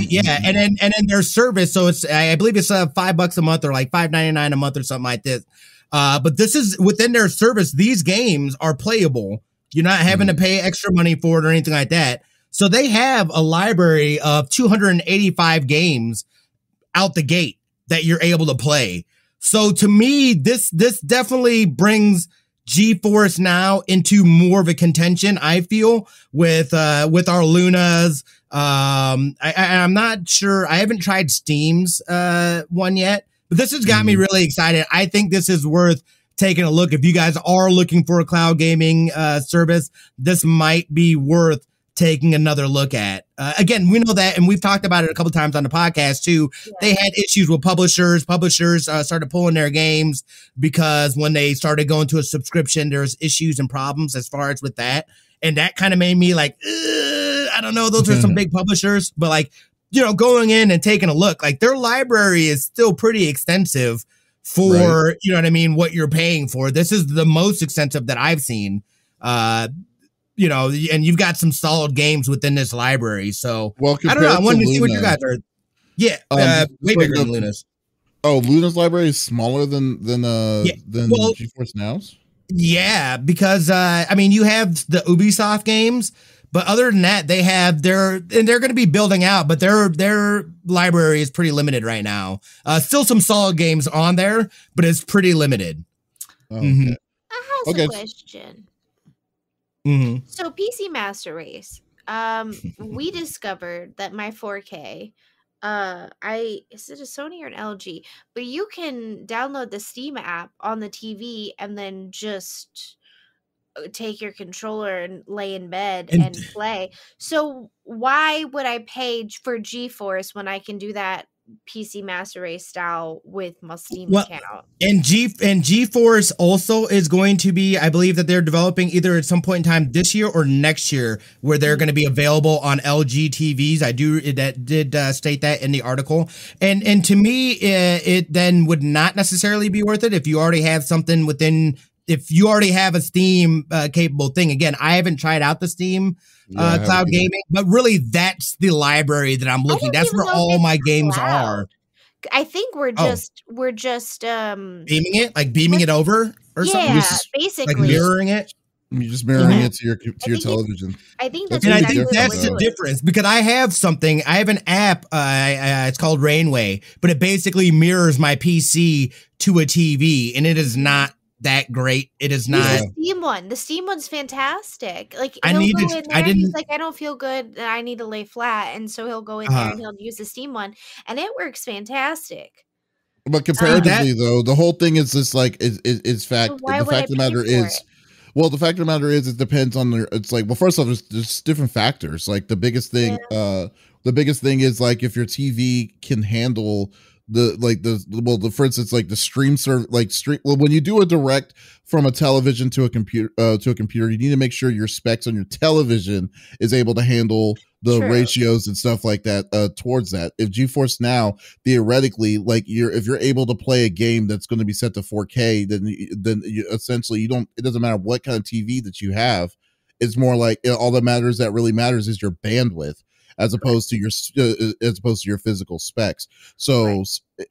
yeah, and then their service, so it's I believe it's $5 a month or like $5.99 a month or something like this. But this is within their service, these games are playable. You're not having to pay extra money for it or anything like that. So they have a library of 285 games out the gate that you're able to play. So to me, this definitely brings GeForce Now into more of a contention, I feel, with our Lunas. I'm not sure. I haven't tried Steam's one yet, but this has got me really excited. I think this is worth taking a look. If you guys are looking for a cloud gaming service, this might be worth taking another look at. Again, we know that, and we've talked about it a couple times on the podcast too. Yeah. They had issues with publishers. Publishers started pulling their games because when they started going to a subscription, there's issues and problems as far as with that. And that kind of made me like, I don't know. Those are some big publishers, but like, you know, going in and taking a look, like their library is still pretty extensive for, you know what I mean, what you're paying for. This is the most extensive that I've seen. You know, and you've got some solid games within this library. So I don't know. I wanted to see what you guys are. Yeah, way bigger than Luna's. Oh, Luna's library is smaller than GeForce Now's. Yeah, because I mean, you have the Ubisoft games, but other than that, they're going to be building out, but their library is pretty limited right now. Still some solid games on there, but it's pretty limited. Oh, okay. I have a question. So PC Master Race, we discovered that my 4K, is it a Sony or an LG? But you can download the Steam app on the TV and then just take your controller and lay in bed and play. So why would I pay for GeForce when I can do that PC Master Race style with my Steam account? And GeForce also is going to be, I believe that they're developing either at some point in time this year or next year, where they're going to be available on LG TVs. That did state that in the article. And to me, it then would not necessarily be worth it if you already have something within. If you already have a Steam capable thing. Again, I haven't tried out the Steam cloud gaming, but really that's the library that I'm looking. That's where all my games are. I think we're just beaming it, like beaming it over or something. Yeah, basically like mirroring it. You're just mirroring it to your television. I think that's the difference, because I have an app. It's called Rainway, but it basically mirrors my PC to a TV, and it is not that great. It is not the Steam one. The Steam one's fantastic. Like he's like, I don't feel good, I need to lay flat, and so he'll go in there and he'll use the Steam one, and it works fantastic. But comparatively, though, the whole thing is just like it's fact. So the fact of the matter is, well, the fact of the matter is, it depends on their. It's like, well, first off, there's different factors. Like the biggest thing is like if your TV can handle for instance, like the stream serve, when you do a direct from a television to a computer, you need to make sure your specs on your television is able to handle the ratios and stuff like that towards that. If GeForce Now, theoretically, like if you're able to play a game that's going to be set to 4K, then you, essentially it doesn't matter what kind of TV that you have. It's more like all that really matters is your bandwidth. as opposed to your physical specs. So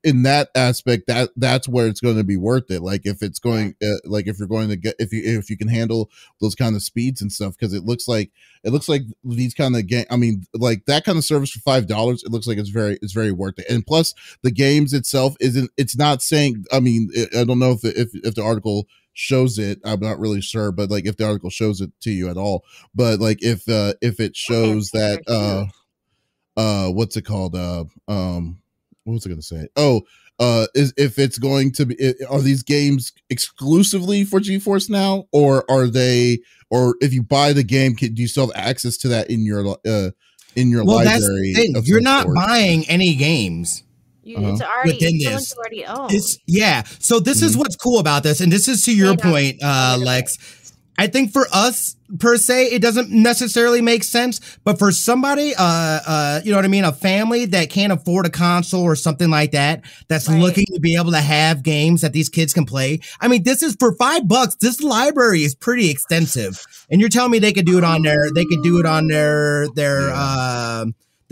in that aspect, that's where it's going to be worth it. Like if it's going, like if you're going to get, if you can handle those kind of speeds and stuff, because it looks like these kind of game. I mean, like that kind of service for $5, it looks like it's very worth it. And plus, the games itself it's not saying. I mean, I don't know if the article shows it. I'm not really sure, but like if the article shows it to you at all, but like if it shows that what's it called? What was I going to say? Is if it's going to be, are these games exclusively for GeForce Now, or are they, or if you buy the game, do you still have access to that in your library? That's the thing. You're not buying any games. It's already within this. Already owned. So this is what's cool about this, and this is to your point, Lex. I think for us per se, it doesn't necessarily make sense, but for somebody, you know what I mean, a family that can't afford a console or something like that, that's looking to be able to have games that these kids can play. I mean, this is for $5. This library is pretty extensive, and you're telling me they could do it on their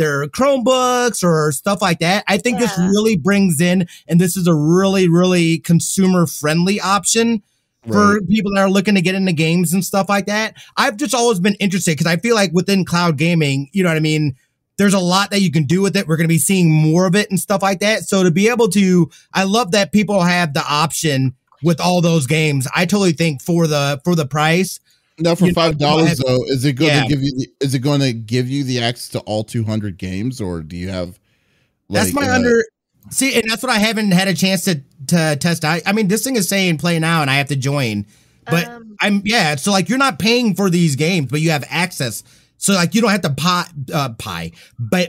Chromebooks or stuff like that. I think this really brings in, and this is a really, really consumer friendly option for people that are looking to get into games and stuff like that. I've just always been interested because I feel like within cloud gaming, you know what I mean, there's a lot that you can do with it. We're going to be seeing more of it and stuff like that. So to be able to, I love that people have the option with all those games. I totally think for the price. Now for $5 though, is it going to give you the access to all 200 games, or do you have like, see, and that's what I haven't had a chance to test out. I mean, this thing is saying play now and I have to join, but so like you're not paying for these games, but you have access. So like you don't have to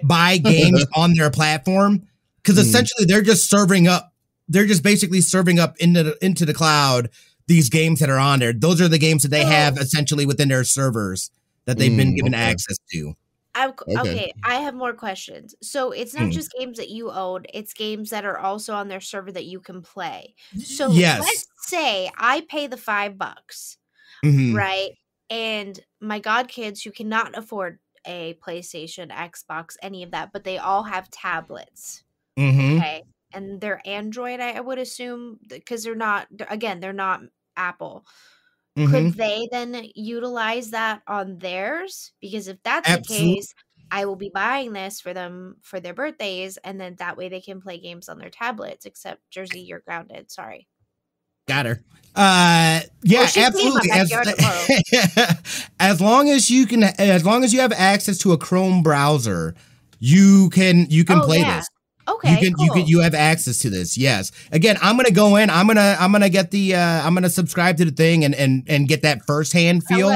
buy games on their platform, because essentially they're just basically serving up into the cloud these games that are on there. Those are the games that they have essentially within their servers that they've been given access to. Okay, I have more questions. So it's not just games that you own, it's games that are also on their server that you can play. So let's say I pay the $5, right? And my godkids who cannot afford a PlayStation, Xbox, any of that, but they all have tablets. Okay. And they're Android, I would assume, because they're not Apple. Could they then utilize that on theirs? Because if that's the case, I will be buying this for them for their birthdays, and then that way they can play games on their tablets. Except Jersey, you're grounded. Sorry. Got her. Yeah, absolutely. As long as you have access to a Chrome browser, you can play this. Okay, you have access to this. Yes. Again, I'm gonna go in. I'm gonna get the. I'm gonna subscribe to the thing and get that firsthand feel.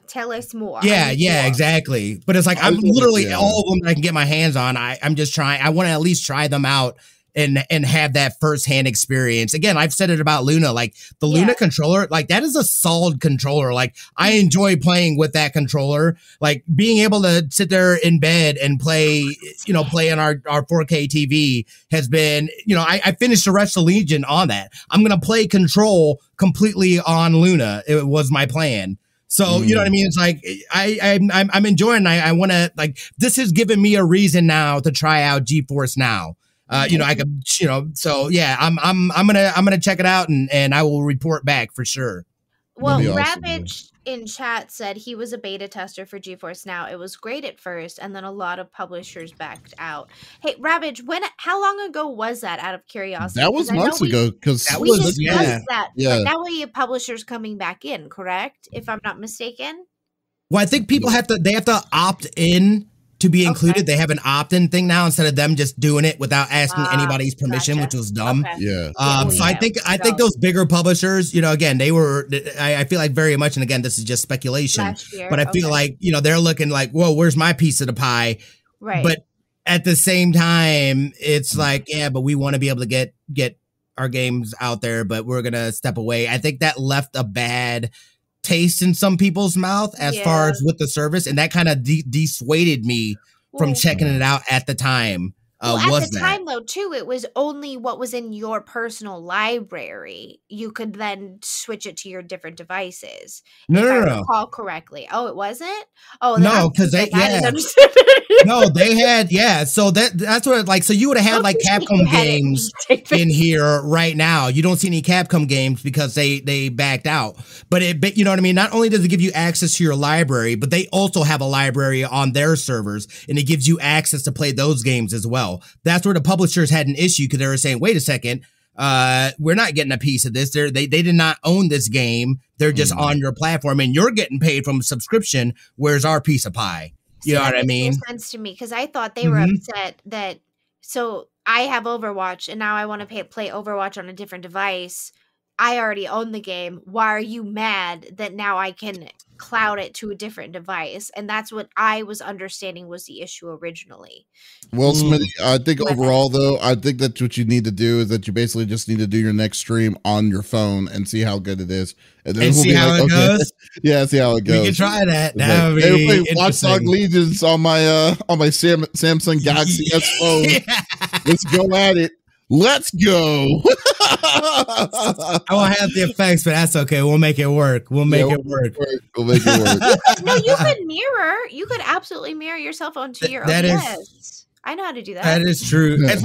Tell us more. Yeah, exactly. But it's like I'm literally all of them that I can get my hands on. I'm just trying. I want to at least try them out and have that firsthand experience. Again, I've said it about Luna. Like the Luna controller, like that is a solid controller. Like I enjoy playing with that controller. Like being able to sit there in bed and play on our 4K TV has been, I finished the rest of Legion on that. I'm going to play Control completely on Luna. It was my plan. So, you know what I mean? It's like, I'm enjoying, I want to, like, this has given me a reason now to try out GeForce Now. I could, so yeah, I'm gonna check it out and I will report back for sure. Well, awesome, Ravage in chat said he was a beta tester for GeForce Now. It was great at first, and then a lot of publishers backed out. Hey, Ravage, how long ago was that? Out of curiosity, that was months ago. Because we discussed that. But now we have publishers coming back in, correct? If I'm not mistaken. Well, I think people have to opt in to be included. They have an opt-in thing now instead of them just doing it without asking anybody's permission, which was dumb. Okay. Yeah. So I think those bigger publishers, again, they were, I feel like very much, and again, this is just speculation, but I feel like, they're looking like, whoa, where's my piece of the pie? Right. But at the same time, it's like, yeah, but we want to be able to get our games out there, but we're going to step away. I think that left a bad taste in some people's mouth as far as with the service, and that kind of dissuaded me from checking it out at the time. Well, at was the that. time, though, too, it was only what was in your personal library. You could then switch it to your different devices, No, if I no, no. recall correctly. Oh, it wasn't? Oh, then No, I'm because stupid. they I didn't yeah. understand it. No, they had so that's what like so you would have had Don't like you shake Capcom your head at me, games Davis. in here right now. You don't see any Capcom games because they backed out. But you know what I mean? Not only does it give you access to your library, but they also have a library on their servers, and it gives you access to play those games as well. That's where the publishers had an issue because they were saying, wait a second, we're not getting a piece of this. They did not own this game. They're just on your platform, and you're getting paid from a subscription. Where's our piece of pie? You know what I mean? That makes no sense to me because I thought they were upset that. So I have Overwatch, and now I want to play Overwatch on a different device. I already own the game. Why are you mad that now I can cloud it to a different device? And that's what I was understanding was the issue originally. Well, Smitty, I think overall, though, I think that what you need to do is that you basically just need to do your next stream on your phone and see how good it is. And then see how it goes? Yeah, see how it goes. We can try that. That would be play Watchdog Legions on my Samsung Galaxy S phone. Yeah. Let's go at it. Let's go. I won't have the effects, but that's okay. We'll make it work. We'll make it work. We'll make it work. No, you could mirror. You could absolutely mirror your cell phone to your OBS. I know how to do that. That is true. As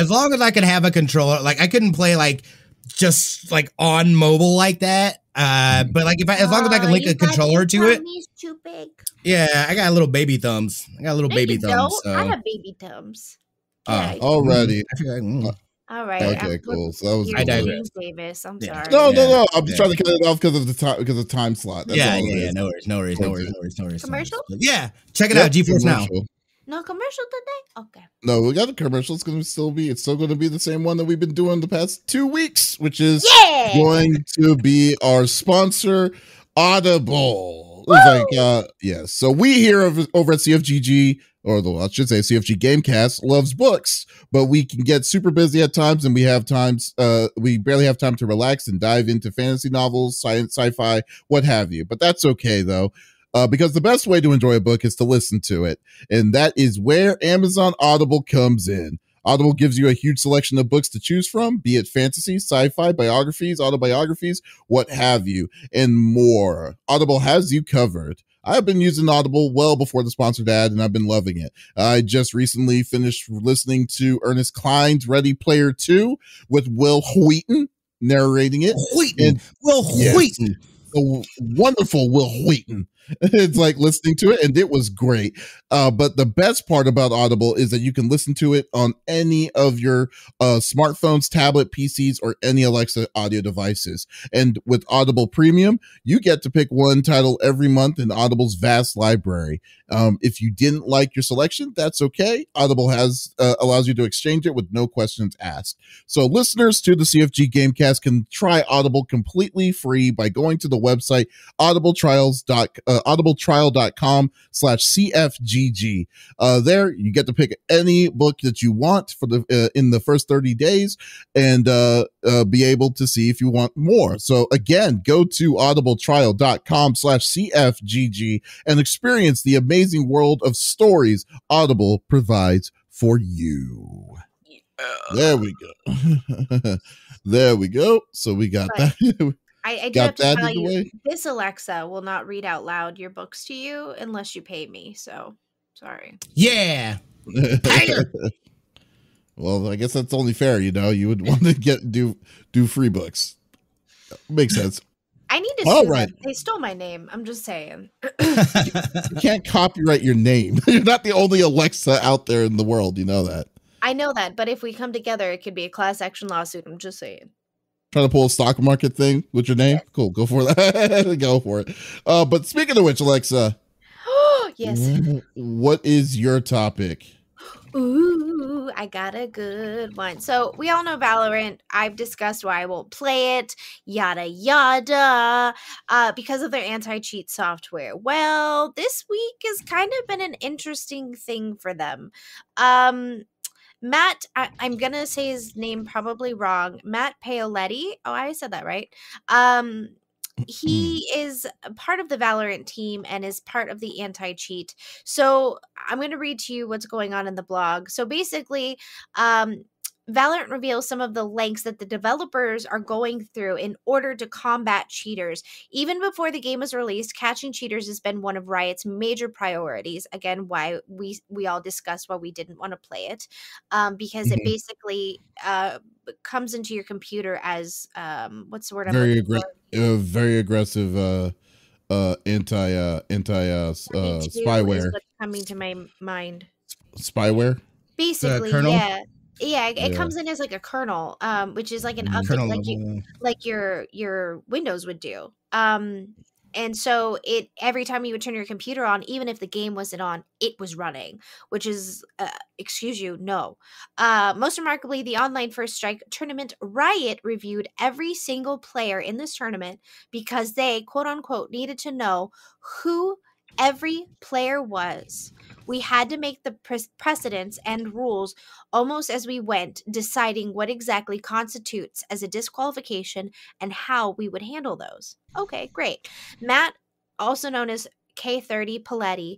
long as I can have a controller, like I couldn't play like just like on mobile like that. But like as long as I can link a controller to it. Too big. Yeah, I got little baby thumbs. Baby thumbs. So. I have baby thumbs. Already. All right. Okay, cool. So that was I digress. Davis. I'm sorry. No. I'm just trying to cut it off because of the time slot. That's all it is. No worries. Commercial? Yeah, check it out. GeForce Now. No commercial today? Okay. No, we got a commercial. It's still going to be the same one that we've been doing the past 2 weeks, which is going to be our sponsor, Audible. It's like, yes. So we here over at CFGG, I should say CFG GameCast, loves books, but we can get super busy at times, and we barely have time to relax and dive into fantasy novels, science, sci-fi, what have you. But that's okay though. Because the best way to enjoy a book is to listen to it. And that is where Amazon Audible comes in. Audible gives you a huge selection of books to choose from, be it fantasy, sci-fi, biographies, autobiographies, what have you, and more. Audible has you covered. I've been using Audible well before the sponsored ad, and I've been loving it. I just recently finished listening to Ernest Cline's Ready Player 2 with Will Wheaton narrating it. Will Wheaton. The wonderful Will Wheaton. It's like listening to it, and it was great. But the best part about Audible is that you can listen to it on any of your smartphones, tablet, PCs, or any Alexa audio devices. And with Audible Premium, you get to pick one title every month in Audible's vast library. If you didn't like your selection, that's okay. Audible allows you to exchange it with no questions asked. So listeners to the CFG Gamecast can try Audible completely free by going to the website audibletrial.com/CFGG. There you get to pick any book that you want for in the first 30 days and be able to see if you want more. So again, go to audibletrial.com/CFGG and experience the amazing world of stories Audible provides for you. There we go. There we go. So we got that. I do have to tell you, this Alexa will not read out loud your books to you unless you pay me. So, sorry. Yeah. Well, I guess that's only fair. You would want to do free books. Makes sense. I need to sue them. They stole my name. I'm just saying. You can't copyright your name. You're not the only Alexa out there in the world. You know that. I know that, but if we come together, it could be a class action lawsuit. I'm just saying. Trying to pull a stock market thing with your name? Cool, go for that. Go for it. But speaking of which, Alexa. Yes. What is your topic? Ooh, I got a good one. So we all know Valorant. I've discussed why I won't play it, yada, yada, because of their anti-cheat software. Well, this week has kind of been an interesting thing for them. Matt, I'm going to say his name probably wrong. Matt Paoletti. Oh, I said that right. he is a part of the Valorant team and is part of the anti-cheat. So I'm going to read to you what's going on in the blog. So basically, Valorant reveals some of the lengths that the developers are going through in order to combat cheaters. Even before the game was released, catching cheaters has been one of Riot's major priorities. Again, why we all discussed why we didn't want to play it, because it basically comes into your computer as what's the word I'm looking for? Very aggressive spyware. Is what's coming to my mind. Spyware? Basically, kernel? yeah. Yeah, it comes in as like a kernel, which is like an update, like your Windows would do. And so it every time you would turn your computer on, even if the game wasn't on, it was running, which is, excuse you, no. Most remarkably, the online First Strike tournament, Riot reviewed every single player in this tournament because they, quote unquote, needed to know who every player was. We had to make the precedents and rules almost as we went, deciding what exactly constitutes as a disqualification and how we would handle those. Okay, great. Matt, also known as K30 Paletti,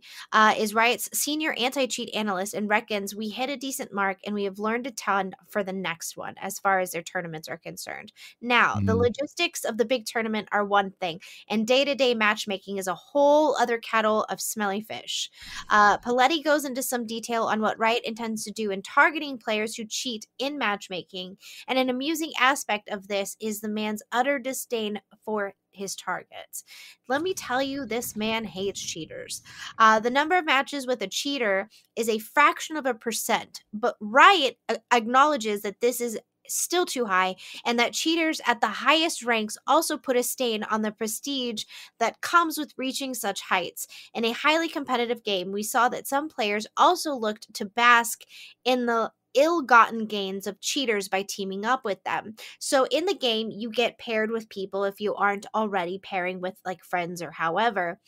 is Riot's senior anti-cheat analyst and reckons we hit a decent mark and we have learned a ton for the next one as far as their tournaments are concerned. Now, the logistics of the big tournament are one thing, and day-to-day matchmaking is a whole other kettle of smelly fish. Paletti goes into some detail on what Riot intends to do in targeting players who cheat in matchmaking, and an amusing aspect of this is the man's utter disdain for his targets. Let me tell you, this man hates cheaters. The number of matches with a cheater is a fraction of a percent, but Riot acknowledges that this is still too high and that cheaters at the highest ranks also put a stain on the prestige that comes with reaching such heights. In a highly competitive game, we saw that some players also looked to bask in the ill-gotten gains of cheaters by teaming up with them. So in the game, you get paired with people if you aren't already pairing with like friends or however.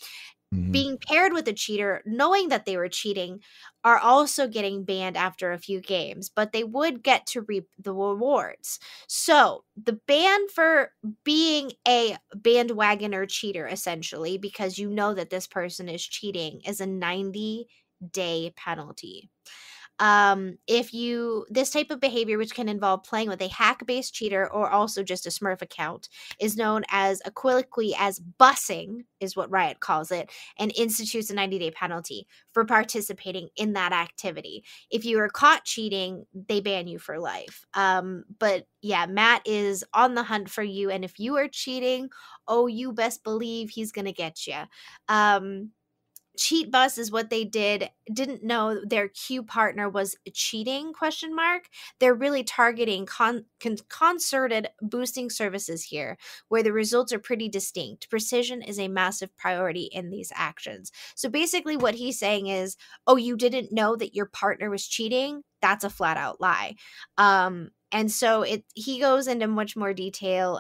Being paired with a cheater, knowing that they were cheating, are also getting banned after a few games, but they would get to reap the rewards. So the ban for being a bandwagoner cheater, essentially, because you know that this person is cheating, is a 90-day penalty. This type of behavior, which can involve playing with a hack-based cheater or also just a Smurf account, is known as colloquially as bussing, is what Riot calls it, and institutes a 90-day penalty for participating in that activity. If you are caught cheating, they ban you for life. But yeah, Matt is on the hunt for you, and if you are cheating, oh, you best believe he's gonna get you. Cheat bus is what they didn't know their Q partner was cheating ? They're really targeting concerted boosting services here, where the results are pretty distinct. Precision is a massive priority in these actions. So basically what he's saying is, oh, you didn't know that your partner was cheating? That's a flat out lie. And so he goes into much more detail.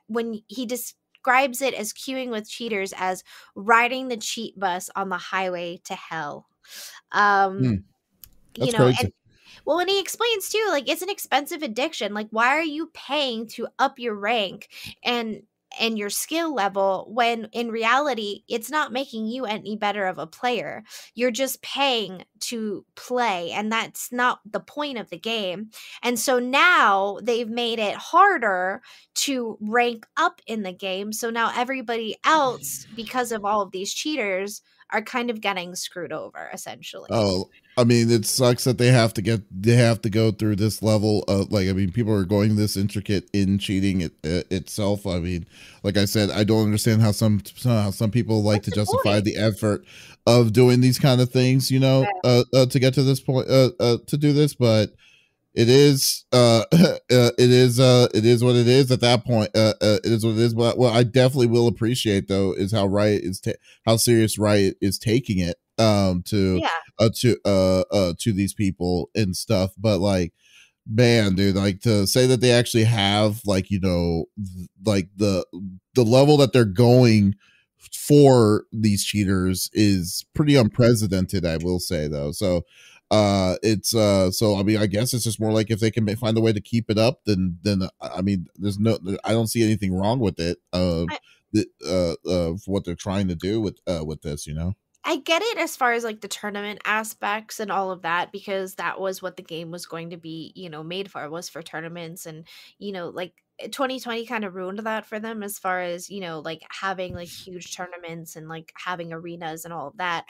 When he describes it as queuing with cheaters as riding the cheat bus on the highway to hell. That's crazy. And he explains too, like, it's an expensive addiction. Like, why are you paying to up your rank and your skill level when in reality it's not making you any better of a player? You're just paying to play, and that's not the point of the game. And so now they've made it harder to rank up in the game, so now everybody else, because of all of these cheaters, are kind of getting screwed over, essentially. Oh, I mean, it sucks that they have to go through this level of, like, I mean, people are going this intricate in cheating itself. I mean, like I said, I don't understand how some people like to justify the effort of doing these kind of things, to get to this point, to do this, but it is what it is at that point. It is what it is. But what I definitely will appreciate, though, is how how serious Riot is taking it to these people and stuff. But like, man, dude, like, to say that they actually have, like, like the level that they're going for these cheaters is pretty unprecedented, I will say, though. So It's so I mean, I guess it's just more like if they can find a way to keep it up, then I mean, I don't see anything wrong with it. What they're trying to do with this, I get it as far as like the tournament aspects and all of that, because that was what the game was going to be, made for, was for tournaments. And, like 2020 kind of ruined that for them as far as, like having like huge tournaments and like having arenas and all of that.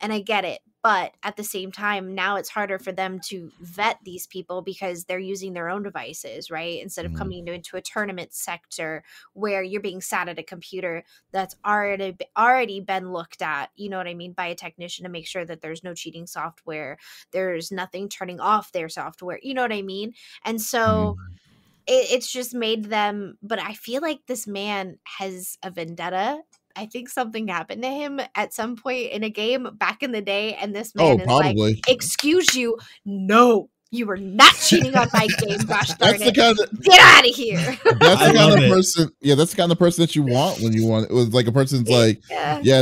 And I get it. But at the same time, now it's harder for them to vet these people because they're using their own devices, right? Instead of coming into a tournament sector where you're being sat at a computer that's already been looked at, you know what I mean, by a technician to make sure that there's no cheating software, there's nothing turning off their software, you know what I mean? And so it's just made them, but I feel like this man has a vendetta. I think something happened to him at some point in a game back in the day, and this man is probably. like, excuse you, no, you were not cheating on my game, gosh darn it. Get out of here. That's the kind of person, that's the kind of person that you want when you want, it was like a person's like,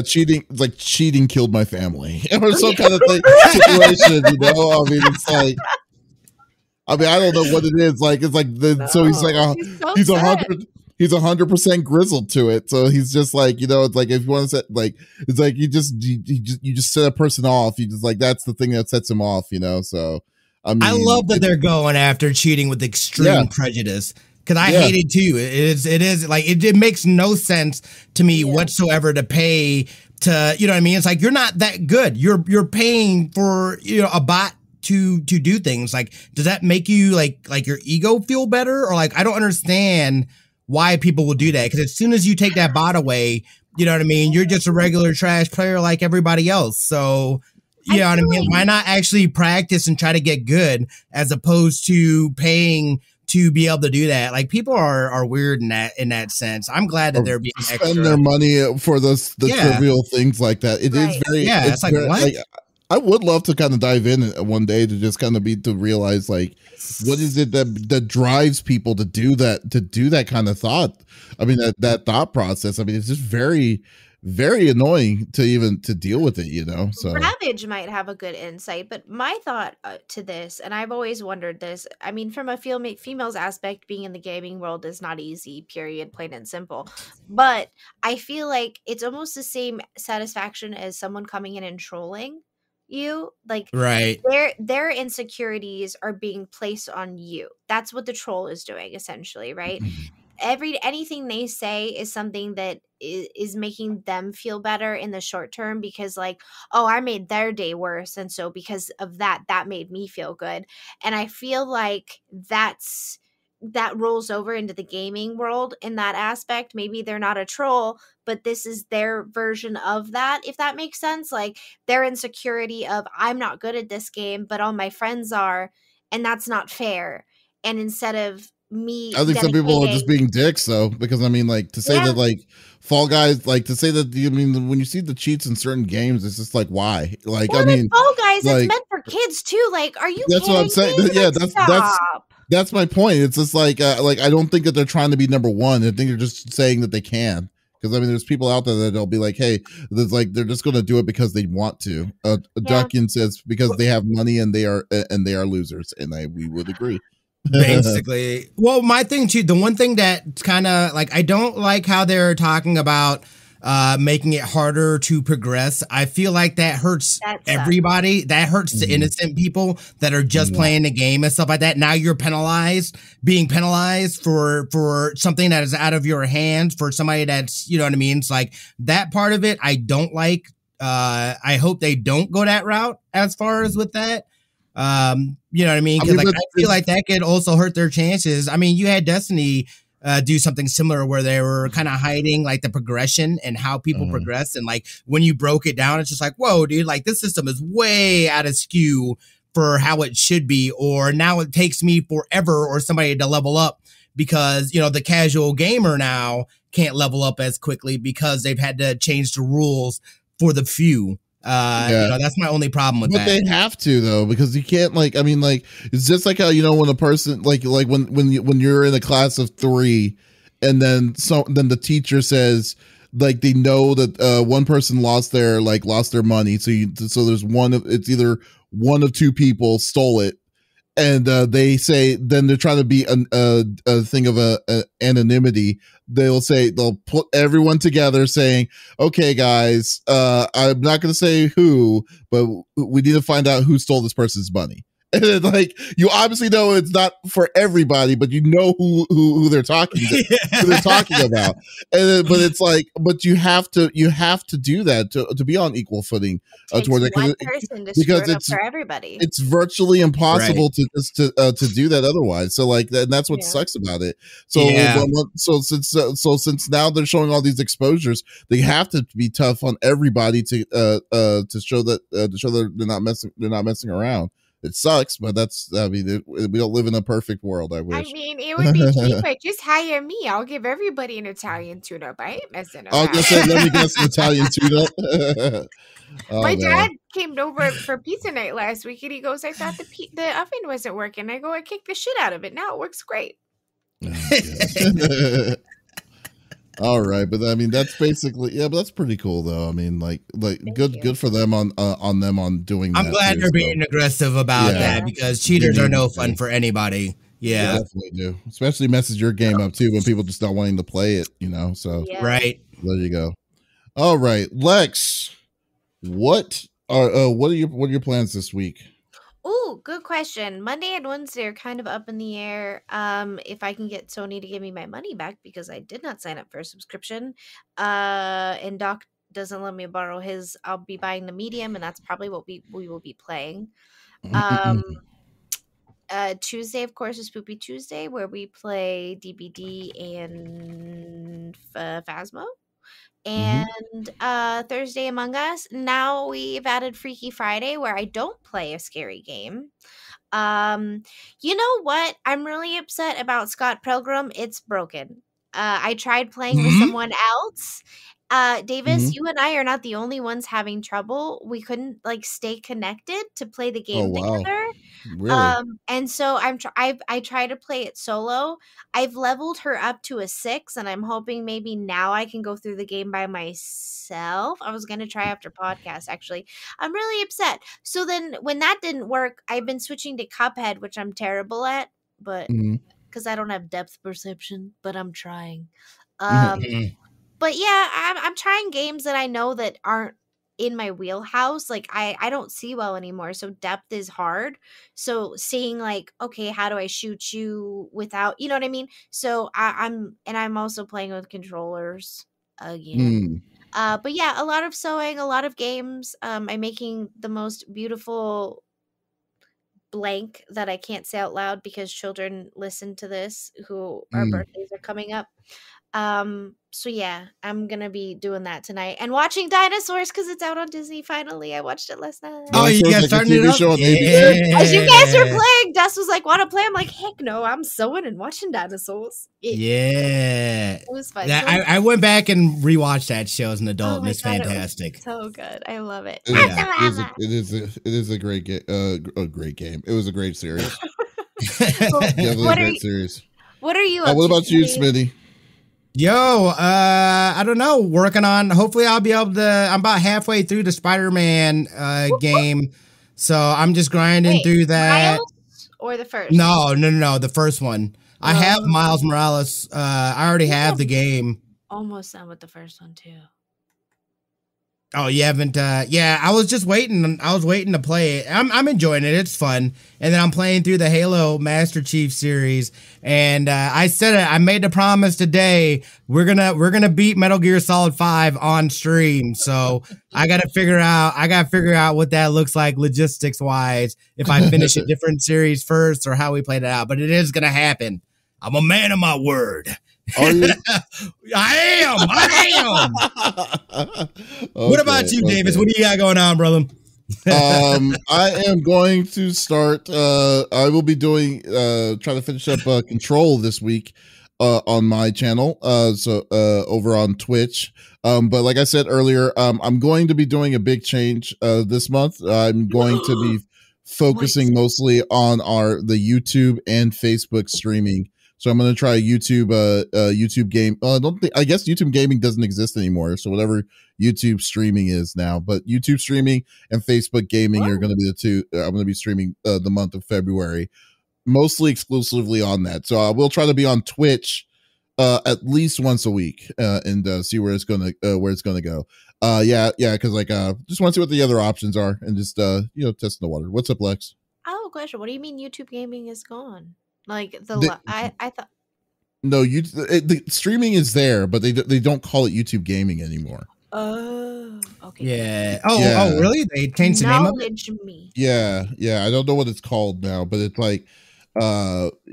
cheating, it's like cheating killed my family, or some kind of situation, I mean, it's like, I don't know what it is. Like, it's like so he's like, he's 100% grizzled to it. So he's just like, it's like, if you want to set, like, it's like, you just set a person off. You just like, that's the thing that sets him off, So, I mean, I love that they're going after cheating with extreme prejudice. Cause I hate it too. It is like, it makes no sense to me whatsoever to pay to, you know what I mean? It's like, you're not that good. You're paying for, a bot to do things. Like, does that make you like your ego feel better? Or like, I don't understand why people will do that. Because as soon as you take that bot away, you know what I mean? You're just a regular trash player like everybody else. So, you know what I mean? Why not actually practice and try to get good as opposed to paying to be able to do that? Like, people are weird in that sense. I'm glad that they're being spend their money for the trivial things like that. It is very, it's like, very, what? Like, I would love to kind of dive in one day to just kind of to realize, like, what is it that drives people to do that kind of thought? I mean, that thought process. I mean, it's just very, very annoying to deal with it, So Ravage might have a good insight, but my thought to this, and I've always wondered this, I mean, from a female's aspect, being in the gaming world is not easy, period, plain and simple. But I feel like it's almost the same satisfaction as someone coming in and trolling you, like, right, their insecurities are being placed on you. That's what the troll is doing, essentially, right? Anything they say is something that is making them feel better in the short term, because like, oh, I made their day worse, and so because of that made me feel good. And I feel like that rolls over into the gaming world in that aspect. Maybe they're not a troll, but this is their version of that, if that makes sense. Like, their insecurity of, I'm not good at this game, but all my friends are, and that's not fair. And instead of me, I think some people are just being dicks, though, because I mean, like, to say that, like, Fall Guys, like, to say that, I mean, when you see the cheats in certain games, it's just like, why? Like, well, I mean, Fall Guys, like, it's meant for kids too. Like, are you? That's what I'm saying. Yeah, that's my point. It's just like I don't think that they're trying to be number one. I think they're just saying that they can. Because I mean, there's people out there that'll be like, hey, there's like, they're just going to do it because they want to. Duckin says because they have money and they are losers, and we would agree. Basically. Well, my thing too, the one thing that kind of like, I don't like how they're talking about making it harder to progress. I feel like that hurts everybody. That hurts the innocent people that are just playing the game and stuff like that. Now you're being penalized for something that is out of your hands, for somebody that's, you know what I mean? It's like, that part of it I don't like. I hope they don't go that route as far as with that. You know what I mean? Because I feel like that could also hurt their chances. I mean, you had Destiny do something similar where they were kind of hiding like the progression and how people progress. And like, when you broke it down, it's just like, whoa, dude, like this system is way out of skew for how it should be. Or now it takes me forever or somebody to level up because, the casual gamer now can't level up as quickly because they've had to change the rules for the few. That's my only problem with that. But they have to, though, because you can't, like, I mean, like, it's just like how, when a person like when you're in a class of 3 and then the teacher says, like, they know that one person lost their money, so there's it's either one of two people stole it, and they say, then they're trying to be a thing of anonymity. They'll put everyone together saying, okay, guys, I'm not going to say who, but we need to find out who stole this person's money. And then, like, you obviously know it's not for everybody, but you know who they're talking who they're talking about. And then, but it's like, but you have to do that to be on equal footing towards it, because it's for everybody. It's virtually impossible to do that otherwise. So like, and that's what sucks about it. So since now they're showing all these exposures, they have to be tough on everybody to show that they're not messing around. It sucks, but we don't live in a perfect world, I wish. I mean, it would be cheaper. Just hire me. I'll give everybody an Italian tuna-up. I ain't messing around. I was going to say, let me guess, an Italian tuna-up. My dad came over for pizza night last week, and he goes, I thought the oven wasn't working. I go, I kicked the shit out of it. Now it works great. All right, but I mean that's basically but that's pretty cool though. I mean, like good for them on doing that. I'm glad they're being aggressive about that, because cheaters are no fun for anybody. Yeah, definitely do. Especially messes your game up too when people just not wanting to play it, So right. There you go. All right, Lex, what are your plans this week? Oh, good question. Monday and Wednesday are kind of up in the air. If I can get Sony to give me my money back, because I did not sign up for a subscription. And Doc doesn't let me borrow his. I'll be buying the medium, and that's probably what we will be playing. Tuesday, of course, is Spoopy Tuesday, where we play DBD and Phasmo. And Thursday, Among Us. Now we've added Freaky Friday, where I don't play a scary game. You know what? I'm really upset about Scott Pilgrim. It's broken. I tried playing with someone else. Davis, you and I are not the only ones having trouble. We couldn't stay connected to play the game together. Really? And so I try to play it solo. I've leveled her up to a 6, and I'm hoping maybe now I can go through the game by myself. I was gonna try after podcast, actually. I'm really upset. So then when that didn't work, I've been switching to Cuphead, which I'm terrible at, but because I don't have depth perception, but I'm trying. But yeah, I'm trying games that I know that aren't in my wheelhouse. Like I don't see well anymore, so depth is hard. So seeing okay, how do I shoot you without, you know what I mean? So I'm also playing with controllers again. But yeah, a lot of sewing, a lot of games. I'm making the most beautiful blank that I can't say out loud because children listen to this who our birthdays are coming up. So yeah, I'm gonna be doing that tonight and watching Dinosaurs because it's out on Disney finally. I watched it last night. Oh, you guys starting it up? As you guys are playing, Dust was like, "Want to play?" I'm like, "Heck no, I'm sewing and watching Dinosaurs." It was fun. I went back and rewatched that show as an adult, and it's fantastic. So good, I love it. It is a great game. A great game. It was a great series. Series. What are you? What about you, Smitty? Yo, I don't know. Working on. Hopefully, I'll be able to. I'm about halfway through the Spider-Man game, so I'm just grinding through that. Miles or the first? No, the first one. I have Miles Morales. I already have the game. Almost done with the first one too. Oh, you haven't? Yeah, I was just waiting. I was waiting to play it. I'm enjoying it. It's fun. And then I'm playing through the Halo Master Chief series. And I said it. I made the promise today. We're gonna beat Metal Gear Solid 5 on stream. So I gotta figure out what that looks like logistics wise. If I finish a different series first or how we played it out. But it is gonna happen. I'm a man of my word. Are you? I am. Okay, what about you, Davis? What do you got going on, brother? I am going to start. I will be doing trying to finish up Control this week on my channel. So over on Twitch. But like I said earlier, I'm going to be doing a big change this month. I'm going to be focusing mostly on the YouTube and Facebook streaming So I'm gonna try YouTube YouTube game. I guess YouTube gaming doesn't exist anymore. So whatever YouTube streaming is now, but YouTube streaming and Facebook gaming are gonna be the two. I'm gonna be streaming the month of February, mostly exclusively on that. So I will try to be on Twitch at least once a week and see where it's gonna go. Because like just want to see what the other options are and just testing the water. What's up, Lex? Oh, question. What do you mean YouTube gaming is gone? Like I thought. No, the streaming is there, but they don't call it YouTube gaming anymore. Oh, okay. Yeah. Oh, really? They changed the name of it? Me. Yeah. I don't know what it's called now, but it's like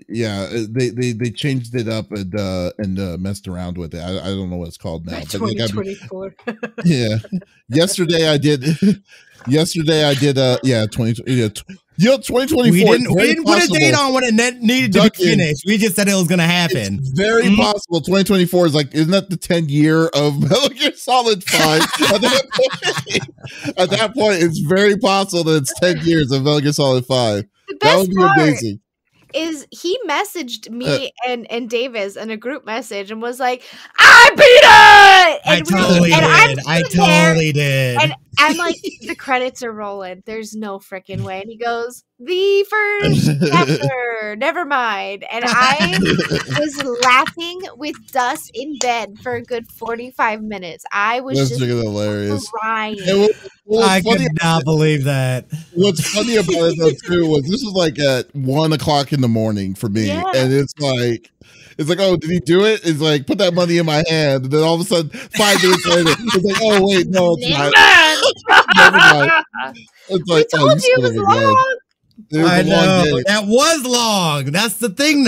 they changed it up and messed around with it. I don't know what it's called now. 2024. Yeah. Yesterday I did 2024. We didn't put a date on when it needed to be finished. We just said it was going to happen. It's very possible 2024 is like, isn't that the 10th year of Metal Gear Solid 5? At that point, it's very possible that it's 10 years of Metal Gear Solid 5. That would be amazing. Is he messaged me and Davies in a group message and was like, I beat it! And I totally did. And I'm like, the credits are rolling. There's no freaking way. And he goes, the first chapter, never mind. And I was laughing with Dust in bed for a good 45 minutes. I was just hilarious. crying. I could not believe that. What's funny about it though too was this was like at 1 o'clock in the morning for me, and it's like, oh, did he do it? It's like, put that money in my hand, and then all of a sudden, 5 minutes later, it's like, oh wait, no, it's not. Never mind. It's like, I told you it was long. I know that was long. That's the thing.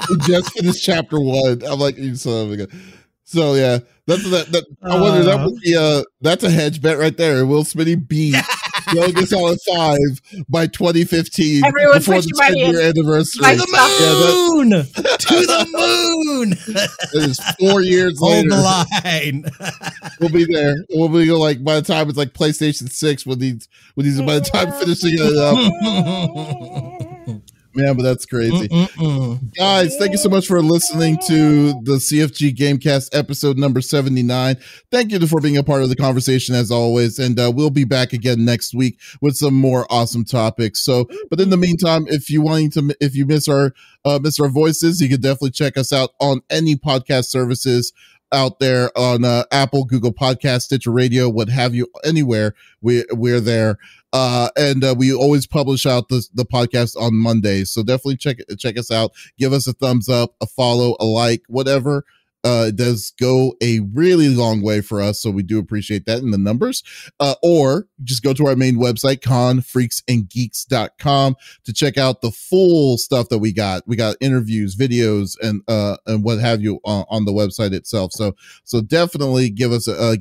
We just finished chapter 1. I'm like, you son of a gun. So yeah, that's that. I wonder that would be that's a hedge bet right there. Will Smitty beat Metal Gear Solid 5 by 2015 before the 10-year anniversary? To the moon! To the moon! It is 4 years later. Hold the line. We'll be there. We'll be like by the time it's like PlayStation 6 when these by the time finishing it up. Man, but that's crazy. Guys, thank you so much for listening to the CFG GameCast episode number 79. Thank you for being a part of the conversation as always. And we'll be back again next week with some more awesome topics. So, but in the meantime, if you miss our voices, you can definitely check us out on any podcast services out there on Apple, Google Podcast, Stitcher Radio, what have you, anywhere we're there. And we always publish out the podcast on Mondays. So definitely check us out. Give us a thumbs up, a follow, a like, whatever. It does go a really long way for us. So we do appreciate that in the numbers. Or just go to our main website, confreaksandgeeks.com, to check out the full stuff that we got. We got interviews, videos, and what have you on the website itself. So definitely give us a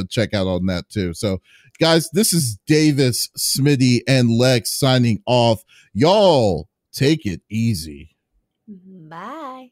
check out on that too. So guys, this is Davis, Smitty, and Lex signing off. Y'all take it easy. Bye.